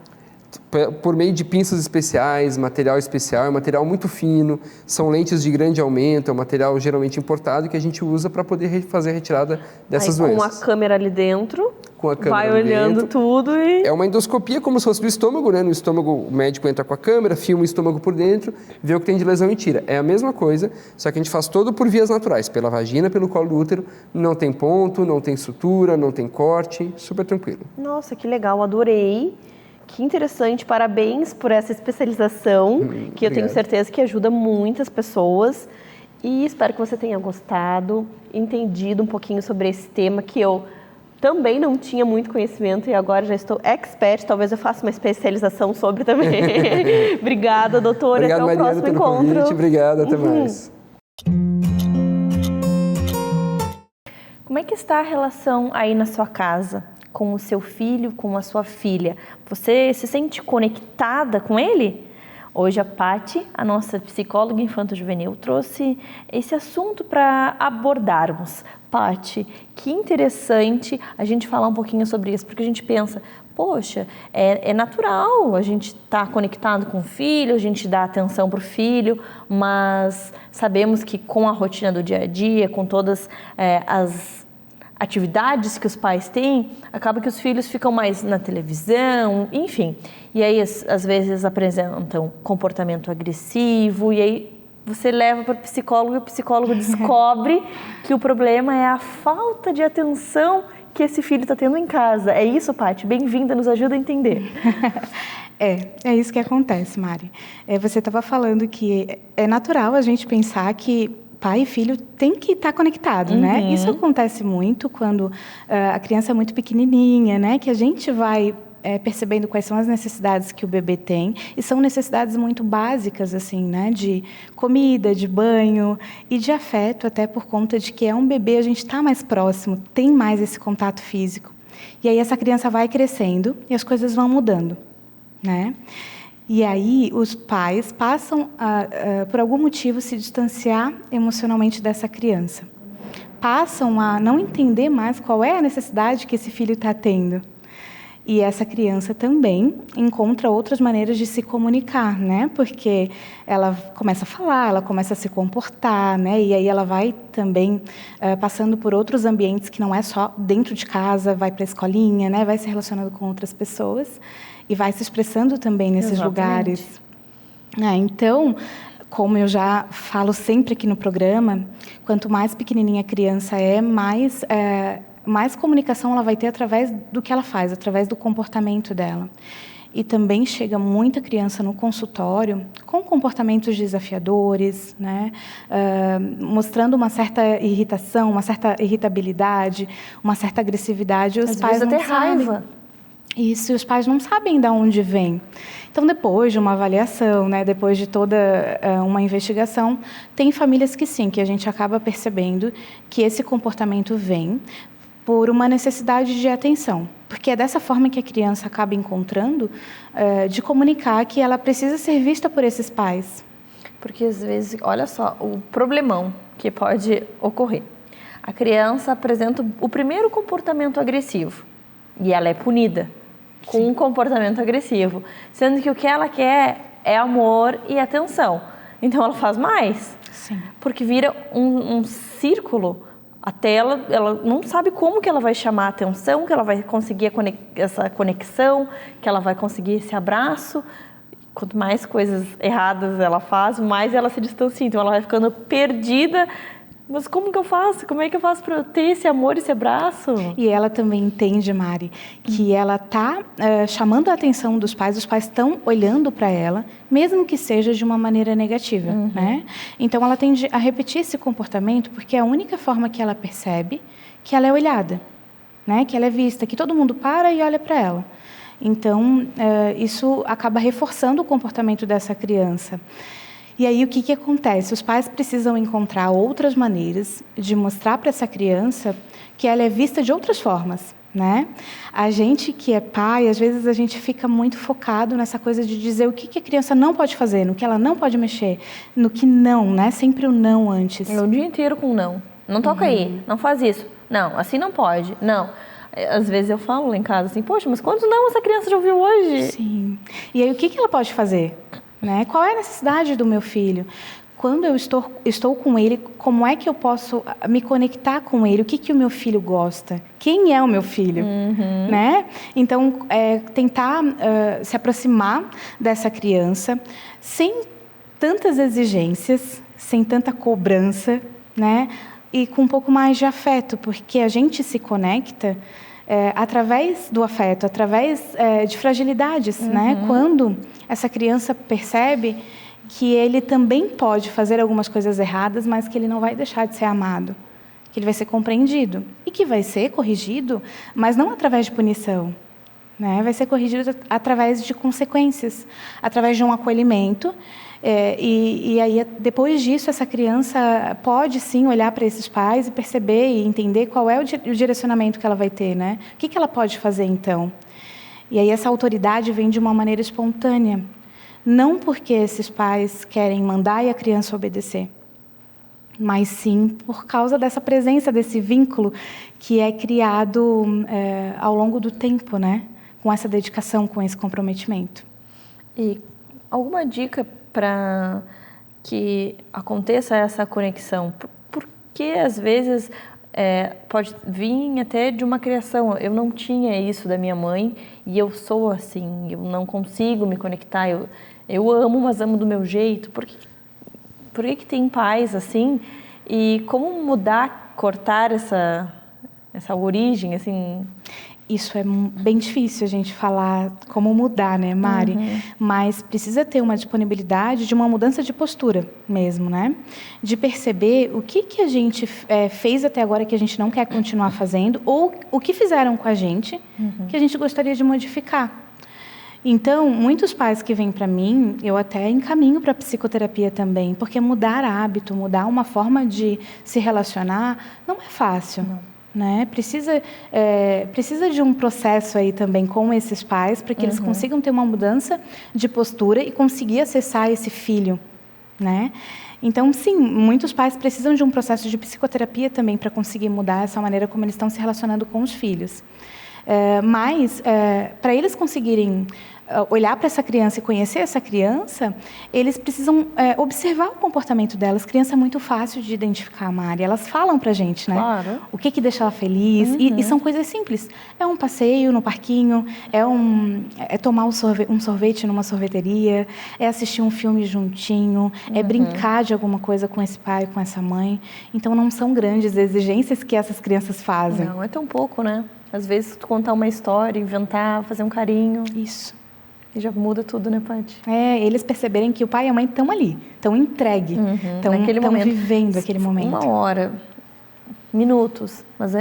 Por meio de pinças especiais, material especial, é um material muito fino, são lentes de grande aumento, é um material geralmente importado que a gente usa para poder fazer a retirada dessas doenças. Com a câmera ali dentro, com a câmera vai olhando tudo e... É uma endoscopia como se fosse do estômago, né? No estômago o médico entra com a câmera, filma o estômago por dentro, vê o que tem de lesão e tira. É a mesma coisa, só que a gente faz todo por vias naturais, pela vagina, pelo colo do útero, não tem ponto, não tem sutura, não tem corte, super tranquilo. Nossa, que legal, adorei. Que interessante, parabéns por essa especialização, que eu tenho certeza que ajuda muitas pessoas. E espero que você tenha gostado, entendido um pouquinho sobre esse tema que eu também não tinha muito conhecimento e agora já estou expert. Talvez eu faça uma especialização sobre também. Obrigada, doutora. Obrigado, até o Mariana, próximo pelo encontro. Convite. Obrigado, até mais. Como é que está a relação aí na sua casa? Com o seu filho, com a sua filha? Você se sente conectada com ele? Hoje a Paty, a nossa psicóloga infanto-juvenil, trouxe esse assunto para abordarmos. Paty, que interessante a gente falar um pouquinho sobre isso, porque a gente pensa, poxa, é natural a gente estar conectado com o filho, a gente dá atenção para o filho, mas sabemos que com a rotina do dia a dia, com todas as atividades que os pais têm, acaba que os filhos ficam mais na televisão, enfim. E aí, às vezes, apresentam comportamento agressivo, e aí você leva para o psicólogo e o psicólogo descobre que o problema é a falta de atenção que esse filho está tendo em casa. É isso, Paty? Bem-vinda, nos ajuda a entender. É isso que acontece, Mari. Você estava falando que é natural a gente pensar que pai e filho tem que estar conectado, né? Isso acontece muito quando a criança é muito pequenininha, né? Que a gente vai percebendo quais são as necessidades que o bebê tem, e são necessidades muito básicas, assim, né? De comida, de banho e de afeto, até por conta de que é um bebê, a gente está mais próximo, tem mais esse contato físico. E aí essa criança vai crescendo e as coisas vão mudando, né? E aí os pais passam por algum motivo, se distanciar emocionalmente dessa criança. Passam a não entender mais qual é a necessidade que esse filho está tendo. E essa criança também encontra outras maneiras de se comunicar, né? Porque ela começa a falar, ela começa a se comportar, né? E aí ela vai também passando por outros ambientes que não é só dentro de casa, vai para a escolinha, né? Vai se relacionando com outras pessoas. E vai se expressando também nesses lugares. Então, como eu já falo sempre aqui no programa, quanto mais pequenininha a criança é, mais comunicação ela vai ter através do que ela faz, através do comportamento dela. e também chega muita criança no consultório com comportamentos desafiadores, né? Mostrando uma certa irritação, uma certa irritabilidade, uma certa agressividade. Os pais não sabem. Raiva. Isso, e os pais não sabem de onde vem. Então, depois de uma avaliação, né, depois de toda uma investigação, tem famílias que sim, que a gente acaba percebendo que esse comportamento vem por uma necessidade de atenção. Porque é dessa forma que a criança acaba encontrando de comunicar que ela precisa ser vista por esses pais. Porque, às vezes, olha só, o problemão que pode ocorrer. A criança apresenta o primeiro comportamento agressivo e ela é punida com um comportamento agressivo, sendo que o que ela quer é amor e atenção. Então, ela faz mais. Sim. Porque vira um círculo. Até ela não sabe como que ela vai chamar a atenção, que ela vai conseguir essa conexão, que ela vai conseguir esse abraço. Quanto mais coisas erradas ela faz, mais ela se distancia. Então, ela vai ficando perdida. Mas como que eu faço? Como é que eu faço para eu ter esse amor, esse abraço? E ela também entende, Mari, que ela está chamando a atenção dos pais, os pais estão olhando para ela, mesmo que seja de uma maneira negativa, né? Então, ela tende a repetir esse comportamento porque é a única forma que ela percebe que ela é olhada, né? Que ela é vista, que todo mundo para e olha para ela. Então, isso acaba reforçando o comportamento dessa criança. E aí, o que acontece? Os pais precisam encontrar outras maneiras de mostrar para essa criança que ela é vista de outras formas, né? A gente que é pai, às vezes a gente fica muito focado nessa coisa de dizer o que a criança não pode fazer, no que ela não pode mexer, no que não, né? Sempre o não antes. É o dia inteiro com não. Não toca aí, não faz isso. Não, assim não pode, não. Às vezes eu falo lá em casa assim, poxa, mas quantos não essa criança já ouviu hoje? Sim. E aí, o que ela pode fazer? Né? Qual é a necessidade do meu filho? Quando eu estou com ele, como é que eu posso me conectar com ele? O que o meu filho gosta? Quem é o meu filho? Né? Então, tentar se aproximar dessa criança sem tantas exigências, sem tanta cobrança, né? E com um pouco mais de afeto, porque a gente se conecta através do afeto, através de fragilidades, né? Quando essa criança percebe que ele também pode fazer algumas coisas erradas, mas que ele não vai deixar de ser amado, que ele vai ser compreendido e que vai ser corrigido, mas não através de punição, né? Vai ser corrigido através de consequências, através de um acolhimento. E aí, depois disso, essa criança pode, sim, olhar para esses pais e perceber e entender qual é o direcionamento que ela vai ter, né? O que ela pode fazer, então? E aí, essa autoridade vem de uma maneira espontânea. Não porque esses pais querem mandar e a criança obedecer, mas sim por causa dessa presença, desse vínculo que é criado ao longo do tempo, né? Com essa dedicação, com esse comprometimento. E alguma dica para que aconteça essa conexão? Porque às vezes pode vir até de uma criação. Eu não tinha isso da minha mãe e eu sou assim, eu não consigo me conectar. Eu amo, mas amo do meu jeito. Por que tem pais assim? E como mudar, cortar essa origem, assim? Isso é bem difícil a gente falar como mudar, né, Mari? Mas precisa ter uma disponibilidade de uma mudança de postura mesmo, né? De perceber o que a gente fez até agora que a gente não quer continuar fazendo ou o que fizeram com a gente que a gente gostaria de modificar. Então, muitos pais que vêm para mim, eu até encaminho para a psicoterapia também, porque mudar hábito, mudar uma forma de se relacionar não é fácil. Não. Né? Precisa de um processo aí também com esses pais para que eles consigam ter uma mudança de postura e conseguir acessar esse filho, né? Então, sim, muitos pais precisam de um processo de psicoterapia também para conseguir mudar essa maneira como eles estão se relacionando com os filhos. Mas, para eles conseguirem olhar para essa criança e conhecer essa criança, eles precisam observar o comportamento delas. Criança é muito fácil de identificar, Mari. Elas falam para a gente, né? Claro. O que deixa ela feliz. E são coisas simples. É um passeio no parquinho, é tomar um sorvete numa sorveteria, é assistir um filme juntinho, é brincar de alguma coisa com esse pai, com essa mãe. Então, não são grandes exigências que essas crianças fazem. Não, é tão pouco, né? Às vezes, tu contar uma história, inventar, fazer um carinho. Isso. E já muda tudo, né, Paty? Eles perceberem que o pai e a mãe estão ali, estão entregue, estão vivendo aquele momento. 1 hora, minutos, mas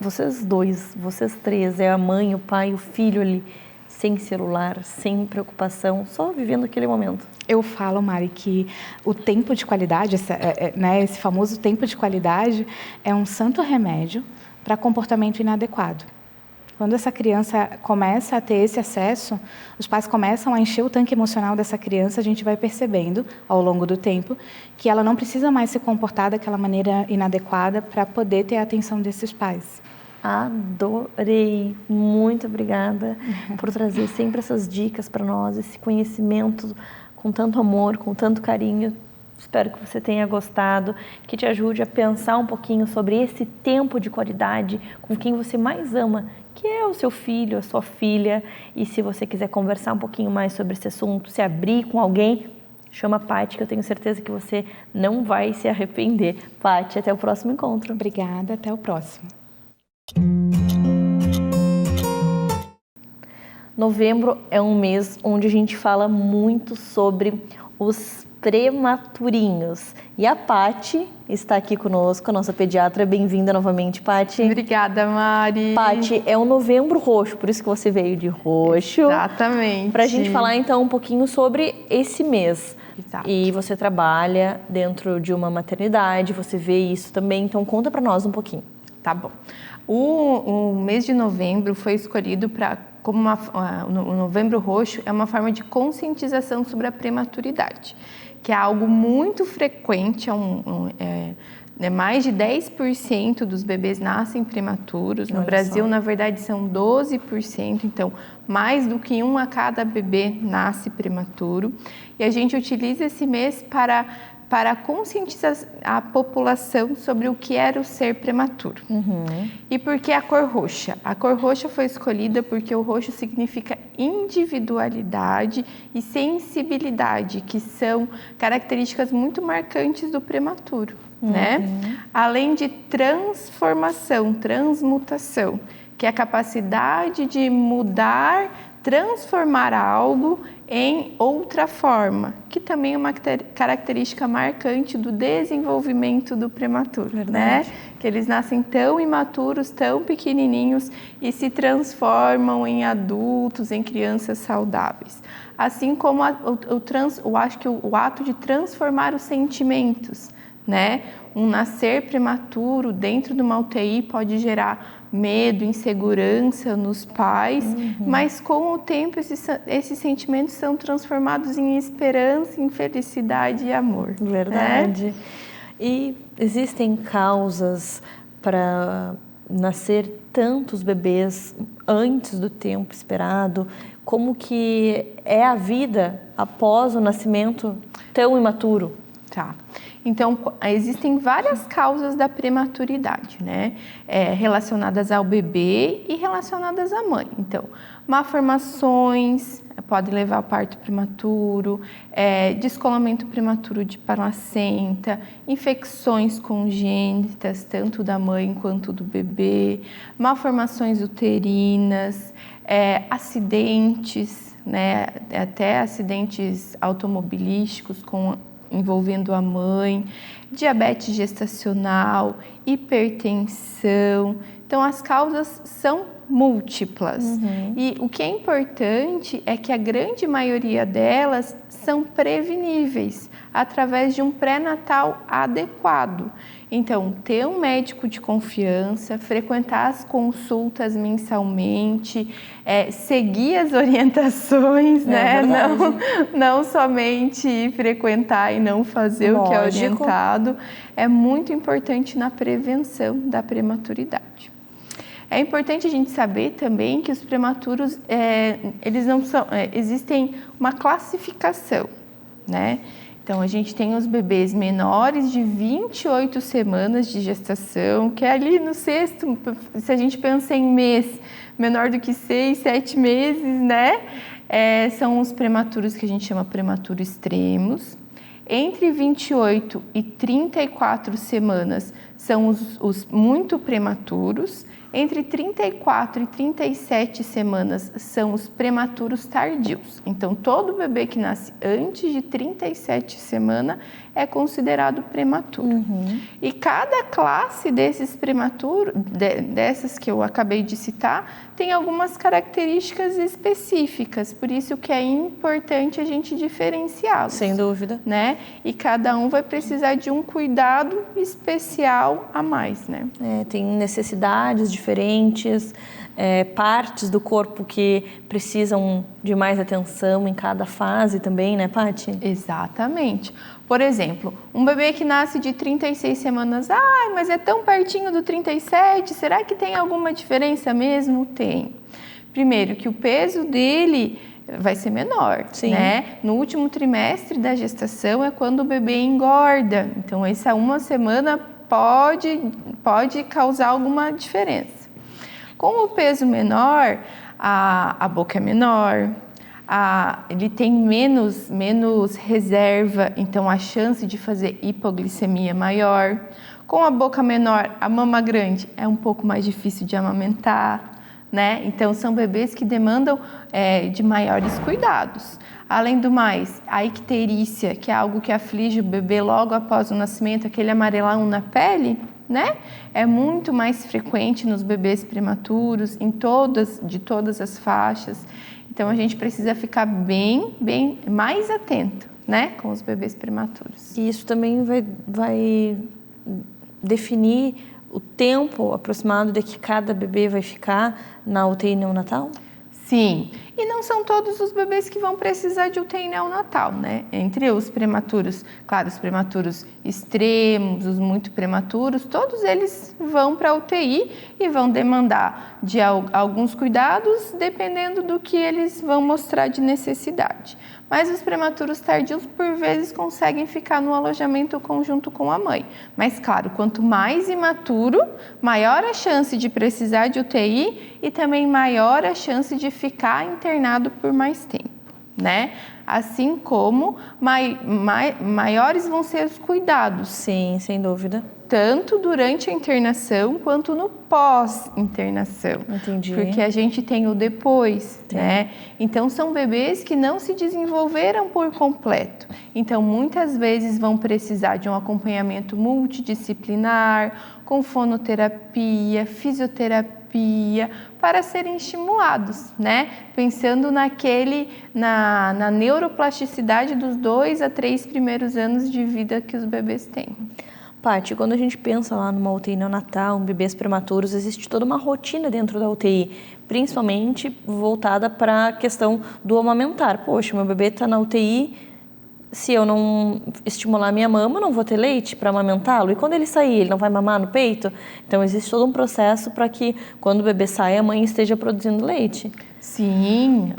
vocês dois, vocês três, é a mãe, o pai, o filho ali, sem celular, sem preocupação, só vivendo aquele momento. Eu falo, Mari, que o tempo de qualidade, esse famoso tempo de qualidade, é um santo remédio para comportamento inadequado. Quando essa criança começa a ter esse acesso, os pais começam a encher o tanque emocional dessa criança, a gente vai percebendo, ao longo do tempo, que ela não precisa mais se comportar daquela maneira inadequada para poder ter a atenção desses pais. Adorei! Muito obrigada por trazer sempre essas dicas para nós, esse conhecimento com tanto amor, com tanto carinho. Espero que você tenha gostado, que te ajude a pensar um pouquinho sobre esse tempo de qualidade com quem você mais ama, que é o seu filho, a sua filha. E se você quiser conversar um pouquinho mais sobre esse assunto, se abrir com alguém, chama a Paty, que eu tenho certeza que você não vai se arrepender. Paty, até o próximo encontro. Obrigada, até o próximo. Novembro é um mês onde a gente fala muito sobre os prematurinhos. E a Paty está aqui conosco, a nossa pediatra. Bem-vinda novamente, Paty. Obrigada, Mari. Paty, é o Novembro Roxo, por isso que você veio de roxo. Exatamente. Para a gente falar então um pouquinho sobre esse mês. Exato. E você trabalha dentro de uma maternidade, você vê isso também, então conta para nós um pouquinho. Tá bom. O mês de novembro foi escolhido como o Novembro Roxo é uma forma de conscientização sobre a prematuridade, que é algo muito frequente, mais de 10% dos bebês nascem prematuros. No Brasil, na verdade, são 12%, então mais do que 1 a cada bebê nasce prematuro. E a gente utiliza esse mês para conscientizar a população sobre o que era o ser prematuro. E por que a cor roxa? A cor roxa foi escolhida porque o roxo significa individualidade e sensibilidade, que são características muito marcantes do prematuro, né? Além de transformação, transmutação, que é a capacidade de mudar, transformar algo em outra forma, que também é uma característica marcante do desenvolvimento do prematuro, né? Que eles nascem tão imaturos, tão pequenininhos e se transformam em adultos, em crianças saudáveis. Assim como o ato de transformar os sentimentos, né? Um nascer prematuro dentro de uma UTI pode gerar medo, insegurança nos pais, mas com o tempo esses sentimentos são transformados em esperança, em felicidade e amor. Verdade. Né? E existem causas para nascer tantos bebês antes do tempo esperado? Como que é a vida após o nascimento tão imaturo? Tá. Então, existem várias causas da prematuridade, né? Relacionadas ao bebê e relacionadas à mãe. Então, malformações podem levar ao parto prematuro, descolamento prematuro de placenta, infecções congênitas, tanto da mãe quanto do bebê, malformações uterinas, acidentes, né? Até acidentes automobilísticos envolvendo a mãe, diabetes gestacional, hipertensão. Então, as causas são múltiplas. E o que é importante é que a grande maioria delas são preveníveis através de um pré-natal adequado. Então, ter um médico de confiança, frequentar as consultas mensalmente, seguir as orientações, né? Não somente frequentar e não fazer o que é orientado. É muito importante na prevenção da prematuridade. É importante a gente saber também que os prematuros, eles não são, existem uma classificação, né? Então, a gente tem os bebês menores de 28 semanas de gestação, que é ali no sexto, se a gente pensa em mês, menor do que 6, 7 meses, né? São os prematuros que a gente chama prematuro extremos. Entre 28 e 34 semanas são os muito prematuros. Entre 34 e 37 semanas são os prematuros tardios. Então, todo bebê que nasce antes de 37 semanas é considerado prematuro. E cada classe desses prematuros, dessas que eu acabei de citar, tem algumas características específicas. Por isso que é importante a gente diferenciá-los. Sem dúvida. Né? E cada um vai precisar de um cuidado especial a mais, né? Tem necessidades diferentes, partes do corpo que precisam de mais atenção em cada fase também, né, Paty? Exatamente. Por exemplo, um bebê que nasce de 36 semanas, mas é tão pertinho do 37, será que tem alguma diferença mesmo? Tem. Primeiro, que o peso dele vai ser menor, né? No último trimestre da gestação é quando o bebê engorda. Então, essa uma semana pode causar alguma diferença. Com o peso menor, a boca é menor, ele tem menos reserva, então a chance de fazer hipoglicemia é maior. Com a boca menor, a mama grande é um pouco mais difícil de amamentar, né? Então, são bebês que demandam de maiores cuidados. Além do mais, a icterícia, que é algo que aflige o bebê logo após o nascimento, aquele amarelão na pele, né? É muito mais frequente nos bebês prematuros, de todas as faixas. Então, a gente precisa ficar bem mais atento, né? Com os bebês prematuros. E isso também vai definir o tempo aproximado de que cada bebê vai ficar na UTI neonatal? Sim, e não são todos os bebês que vão precisar de UTI neonatal, né? Entre os prematuros, claro, os prematuros extremos, os muito prematuros, todos eles vão para a UTI e vão demandar de alguns cuidados, dependendo do que eles vão mostrar de necessidade. Mas os prematuros tardios, por vezes, conseguem ficar no alojamento conjunto com a mãe. Mas, claro, quanto mais imaturo, maior a chance de precisar de UTI e também maior a chance de ficar internado por mais tempo, né? Assim como maiores vão ser os cuidados. Sim, sem dúvida. Tanto durante a internação quanto no pós-internação. Entendi. Porque a gente tem o depois, né? Então, são bebês que não se desenvolveram por completo. Então, muitas vezes vão precisar de um acompanhamento multidisciplinar, com fonoterapia, fisioterapia, para serem estimulados, né? Pensando na neuroplasticidade dos 2 a 3 primeiros anos de vida que os bebês têm. Paty, quando a gente pensa lá numa UTI neonatal, em bebês prematuros, existe toda uma rotina dentro da UTI, principalmente voltada para a questão do amamentar. Poxa, meu bebê está na UTI, se eu não estimular minha mama, eu não vou ter leite para amamentá-lo. E quando ele sair, ele não vai mamar no peito? Então, existe todo um processo para que, quando o bebê sai, a mãe esteja produzindo leite. Sim,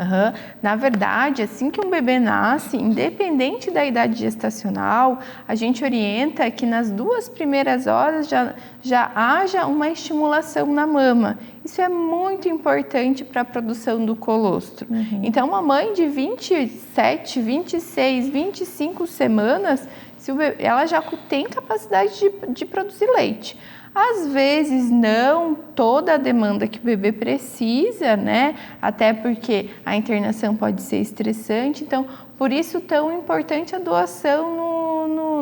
na verdade, assim que um bebê nasce, independente da idade gestacional, a gente orienta que nas 2 primeiras horas já haja uma estimulação na mama. Isso é muito importante para a produção do colostro. Então, uma mãe de 27, 26, 25 semanas, ela já tem capacidade de produzir leite. Às vezes, não toda a demanda que o bebê precisa, né? Até porque a internação pode ser estressante. Então, por isso, tão importante a doação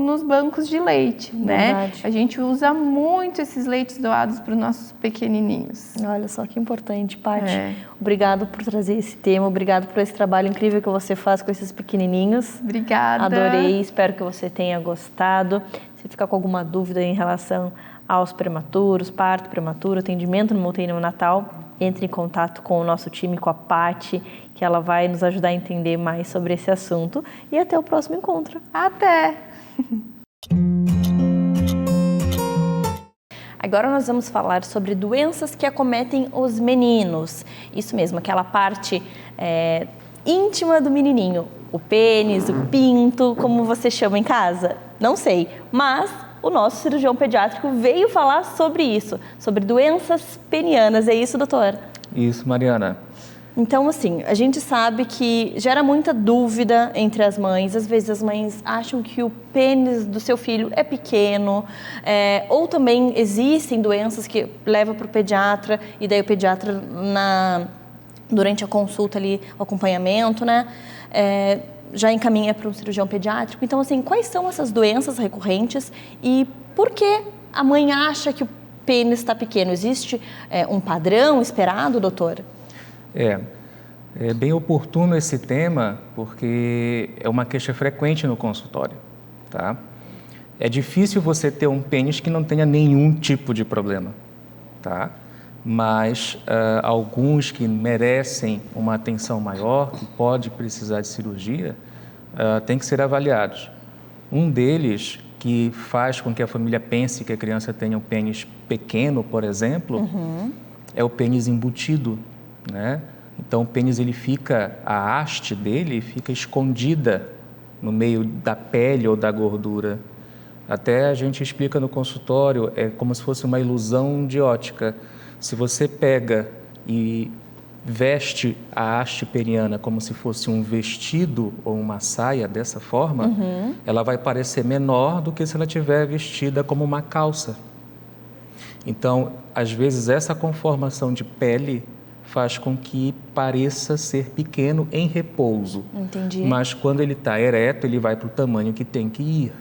nos bancos de leite, né? A gente usa muito esses leites doados para os nossos pequenininhos. Olha só que importante, Paty. Obrigado por trazer esse tema, obrigado por esse trabalho incrível que você faz com esses pequenininhos. Obrigada. Adorei, espero que você tenha gostado. Se ficar com alguma dúvida em relação aos prematuros, parto prematuro, atendimento no UTI neonatal, entre em contato com o nosso time, com a Paty, que ela vai nos ajudar a entender mais sobre esse assunto. E até o próximo encontro. Até! Agora nós vamos falar sobre doenças que acometem os meninos. Isso mesmo, aquela parte íntima do menininho. O pênis, o pinto, como você chama em casa? Não sei, mas o nosso cirurgião pediátrico veio falar sobre isso, sobre doenças penianas. É isso, doutor? Isso, Mariana. Então, assim, a gente sabe que gera muita dúvida entre as mães. Às vezes as mães acham que o pênis do seu filho é pequeno, ou também existem doenças que levam para o pediatra e daí o pediatra, durante a consulta ali, o acompanhamento, né, já encaminha para um cirurgião pediátrico. Então, assim, quais são essas doenças recorrentes e por que a mãe acha que o pênis está pequeno? Existe um padrão esperado, doutor? É bem oportuno esse tema, porque é uma queixa frequente no consultório, tá? É difícil você ter um pênis que não tenha nenhum tipo de problema, tá? Mas alguns que merecem uma atenção maior, que pode precisar de cirurgia, tem que ser avaliados. Um deles, que faz com que a família pense que a criança tenha um pênis pequeno, por exemplo, é o pênis embutido, né? Então, o pênis, a haste dele fica escondida no meio da pele ou da gordura. Até a gente explica no consultório, é como se fosse uma ilusão de ótica. Se você pega e veste a haste peniana como se fosse um vestido ou uma saia dessa forma, ela vai parecer menor do que se ela estiver vestida como uma calça. Então, às vezes, essa conformação de pele faz com que pareça ser pequeno em repouso. Entendi. Mas quando ele está ereto, ele vai para o tamanho que tem que ir.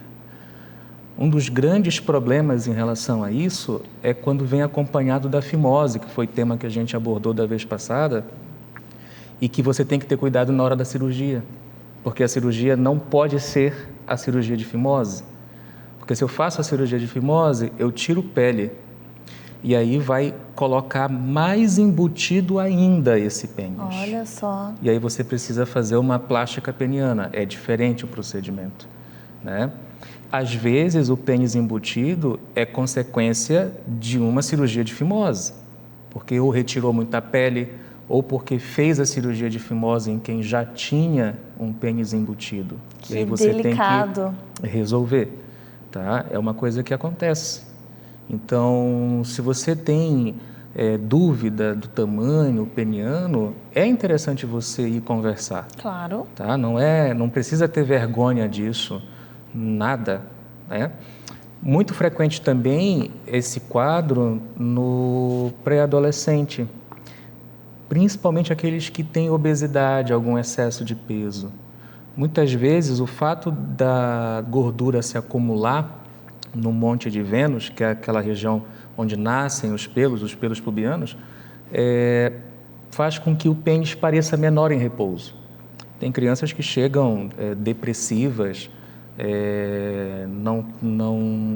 Um dos grandes problemas em relação a isso é quando vem acompanhado da fimose, que foi tema que a gente abordou da vez passada, e que você tem que ter cuidado na hora da cirurgia, porque a cirurgia não pode ser a cirurgia de fimose. Porque se eu faço a cirurgia de fimose, eu tiro pele, e aí vai colocar mais embutido ainda esse pênis. Olha só. E aí você precisa fazer uma plástica peniana, é diferente o procedimento, né? Às vezes, o pênis embutido é consequência de uma cirurgia de fimose, porque ou retirou muita pele, ou porque fez a cirurgia de fimose em quem já tinha um pênis embutido. Que e aí você delicado. tem que resolver, tá? É uma coisa que acontece. Então, se você tem dúvida do tamanho peniano, é interessante você ir conversar. Claro. Tá? Não precisa ter vergonha disso. Nada, né? Muito frequente também esse quadro no pré-adolescente, principalmente aqueles que têm obesidade, algum excesso de peso. Muitas vezes o fato da gordura se acumular no Monte de Vênus, que é aquela região onde nascem os pelos pubianos, faz com que o pênis pareça menor em repouso. Tem crianças que chegam depressivas, não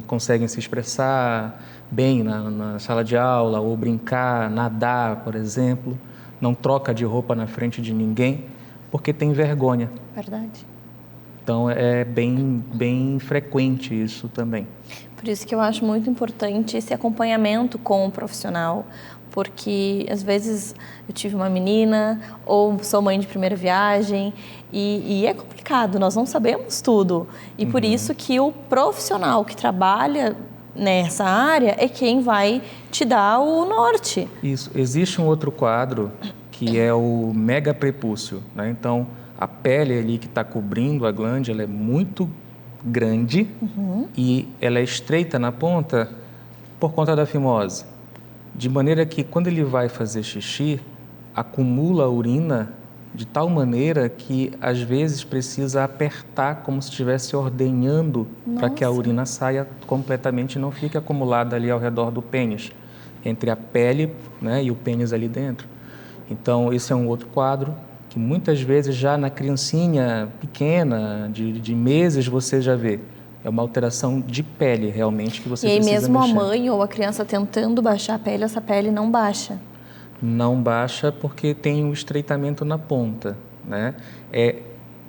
conseguem se expressar bem na sala de aula, ou brincar, nadar, por exemplo, não troca de roupa na frente de ninguém, porque tem vergonha. Verdade. Então, é bem frequente isso também. Por isso que eu acho muito importante esse acompanhamento com o profissional, porque às vezes eu tive uma menina ou sou mãe de primeira viagem e é complicado, nós não sabemos tudo. E por isso que o profissional que trabalha nessa área é quem vai te dar o norte. Isso. Existe um outro quadro que é o megaprepúcio, né? Então, a pele ali que está cobrindo a glande, ela é muito grande e ela é estreita na ponta por conta da fimose. De maneira que, quando ele vai fazer xixi, acumula a urina de tal maneira que, às vezes, precisa apertar como se estivesse ordenhando para que a urina saia completamente e não fique acumulada ali ao redor do pênis, entre a pele, né, e o pênis ali dentro. Então, esse é um outro quadro que, muitas vezes, já na criancinha pequena, de meses, você já vê. É uma alteração de pele, realmente, que você precisa mexer. E aí mesmo a mãe ou a criança tentando baixar a pele, essa pele não baixa? Não baixa porque tem um estreitamento na ponta, né? É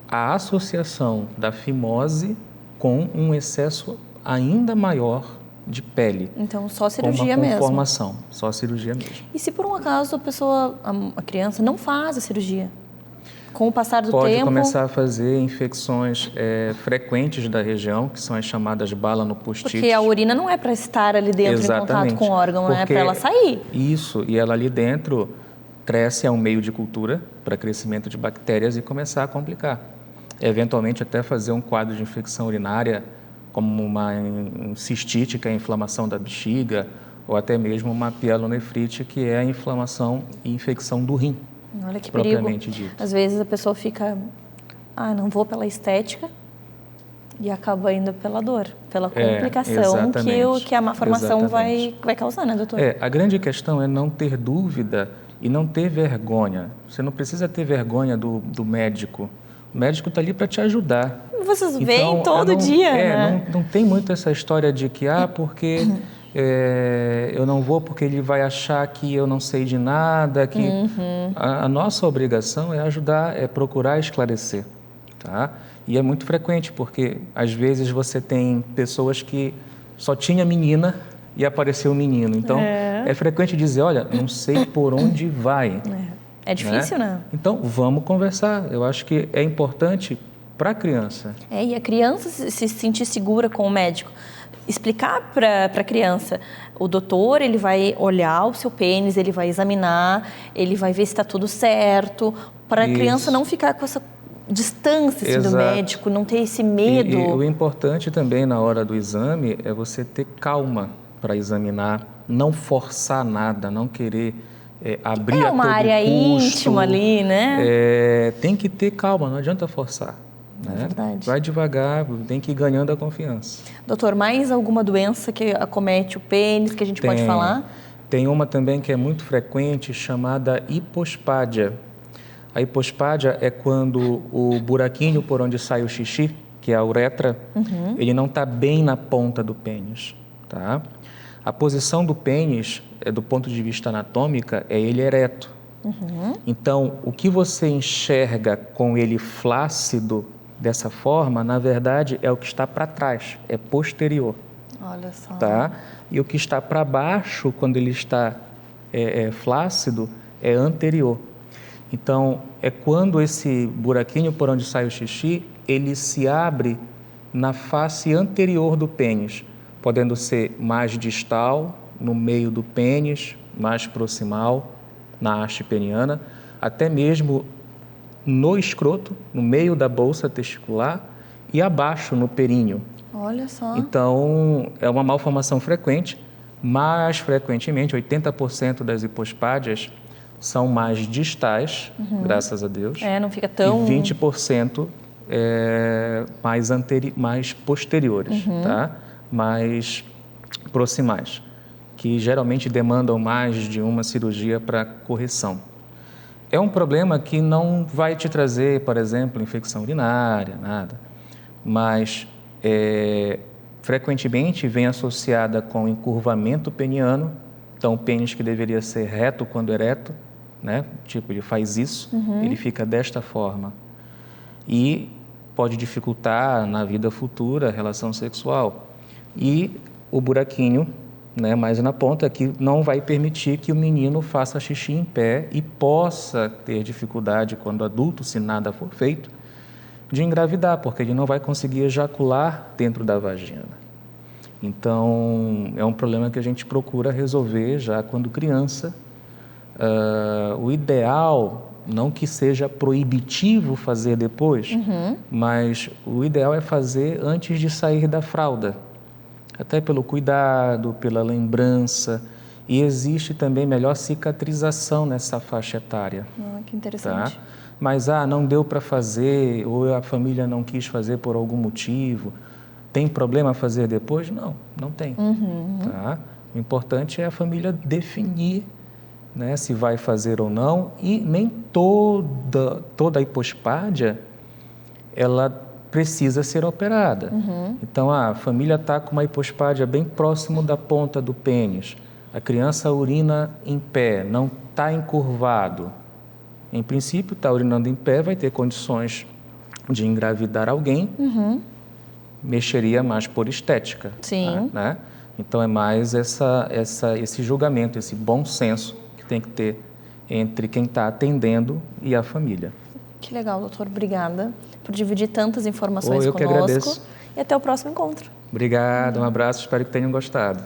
a associação da fimose com um excesso ainda maior de pele. Então, só cirurgia mesmo. Com uma mesmo? conformação, só cirurgia mesmo. E se por um acaso a criança não faz a cirurgia? Com o passar do tempo... Pode começar a fazer infecções frequentes da região, que são as chamadas balanopostite. Porque a urina não é para estar ali dentro em contato com o órgão, é para ela sair. Isso, e ela ali dentro cresce a um meio de cultura para crescimento de bactérias e começar a complicar. Eventualmente até fazer um quadro de infecção urinária, como uma cistite, que é a inflamação da bexiga, ou até mesmo uma pielonefrite, que é a inflamação e infecção do rim. Olha que perigo. Propriamente dito. Às vezes a pessoa fica, não vou pela estética, e acaba indo pela dor, pela complicação que a malformação vai causar, né, doutor? A grande questão é não ter dúvida e não ter vergonha. Você não precisa ter vergonha do médico. O médico está ali para te ajudar. Vocês veem todo dia, né? Não tem muito essa história de que, porque eu não vou porque ele vai achar que eu não sei de nada. Que a nossa obrigação é ajudar, é procurar esclarecer, tá? E é muito frequente, porque às vezes você tem pessoas que só tinha menina e apareceu menino. Então, é frequente dizer, olha, não sei por onde vai. É difícil, né? Então, vamos conversar. Eu acho que é importante para a criança. E a criança se sentir segura com o médico. Explicar para a criança, o doutor, ele vai olhar o seu pênis, ele vai examinar, ele vai ver se está tudo certo, para a criança não ficar com essa distância do médico, não ter esse medo. E o importante também na hora do exame é você ter calma para examinar, não forçar nada, não querer abrir a todo custo. É uma área íntima ali, né? Tem que ter calma, não adianta forçar. Né? É verdade. Vai devagar, tem que ir ganhando a confiança. Doutor, mais alguma doença que acomete o pênis que a gente pode falar? Tem uma também que é muito frequente, chamada hipospádia. A hipospádia é quando o buraquinho por onde sai o xixi, que é a uretra, ele não está bem na ponta do pênis, tá? A posição do pênis, do ponto de vista anatômico, é ele ereto. Então, o que você enxerga com ele flácido dessa forma, na verdade, é o que está para trás, é posterior. Olha só. Tá? E o que está para baixo, quando ele está flácido, é anterior. Então, é quando esse buraquinho por onde sai o xixi, ele se abre na face anterior do pênis, podendo ser mais distal, no meio do pênis, mais proximal, na haste peniana, até mesmo no escroto, no meio da bolsa testicular e abaixo, no períneo. Olha só. Então, é uma malformação frequente, mais frequentemente, 80% das hipospádias são mais distais, graças a Deus. Não fica tão... E 20% mais posteriores, tá? Mais proximais, que geralmente demandam mais de uma cirurgia para correção. É um problema que não vai te trazer, por exemplo, infecção urinária, nada, mas frequentemente vem associada com encurvamento peniano, então o pênis que deveria ser reto quando ereto, né? Tipo, ele faz isso, ele fica desta forma e pode dificultar na vida futura a relação sexual. E o buraquinho, né, mais na ponta, que não vai permitir que o menino faça xixi em pé e possa ter dificuldade, quando adulto, se nada for feito, de engravidar, porque ele não vai conseguir ejacular dentro da vagina. Então, é um problema que a gente procura resolver já quando criança. O ideal, não que seja proibitivo fazer depois, mas o ideal é fazer antes de sair da fralda, até pelo cuidado, pela lembrança, e existe também melhor cicatrização nessa faixa etária. Que interessante. Tá? Mas, não deu para fazer, ou a família não quis fazer por algum motivo, tem problema fazer depois? Não, não tem. Tá? O importante é a família definir, né, se vai fazer ou não, e nem toda a hipospádia, ela precisa ser operada. Então, a família está com uma hipospádia bem próximo da ponta do pênis, a criança urina em pé, não está encurvado. Em princípio, está urinando em pé, vai ter condições de engravidar alguém, mexeria mais por estética. Sim. Né? Então, é mais esse julgamento, esse bom senso que tem que ter entre quem está atendendo e a família. Que legal, doutor. Obrigada por dividir tantas informações conosco. Eu que agradeço. E até o próximo encontro. Obrigado, um abraço, espero que tenham gostado.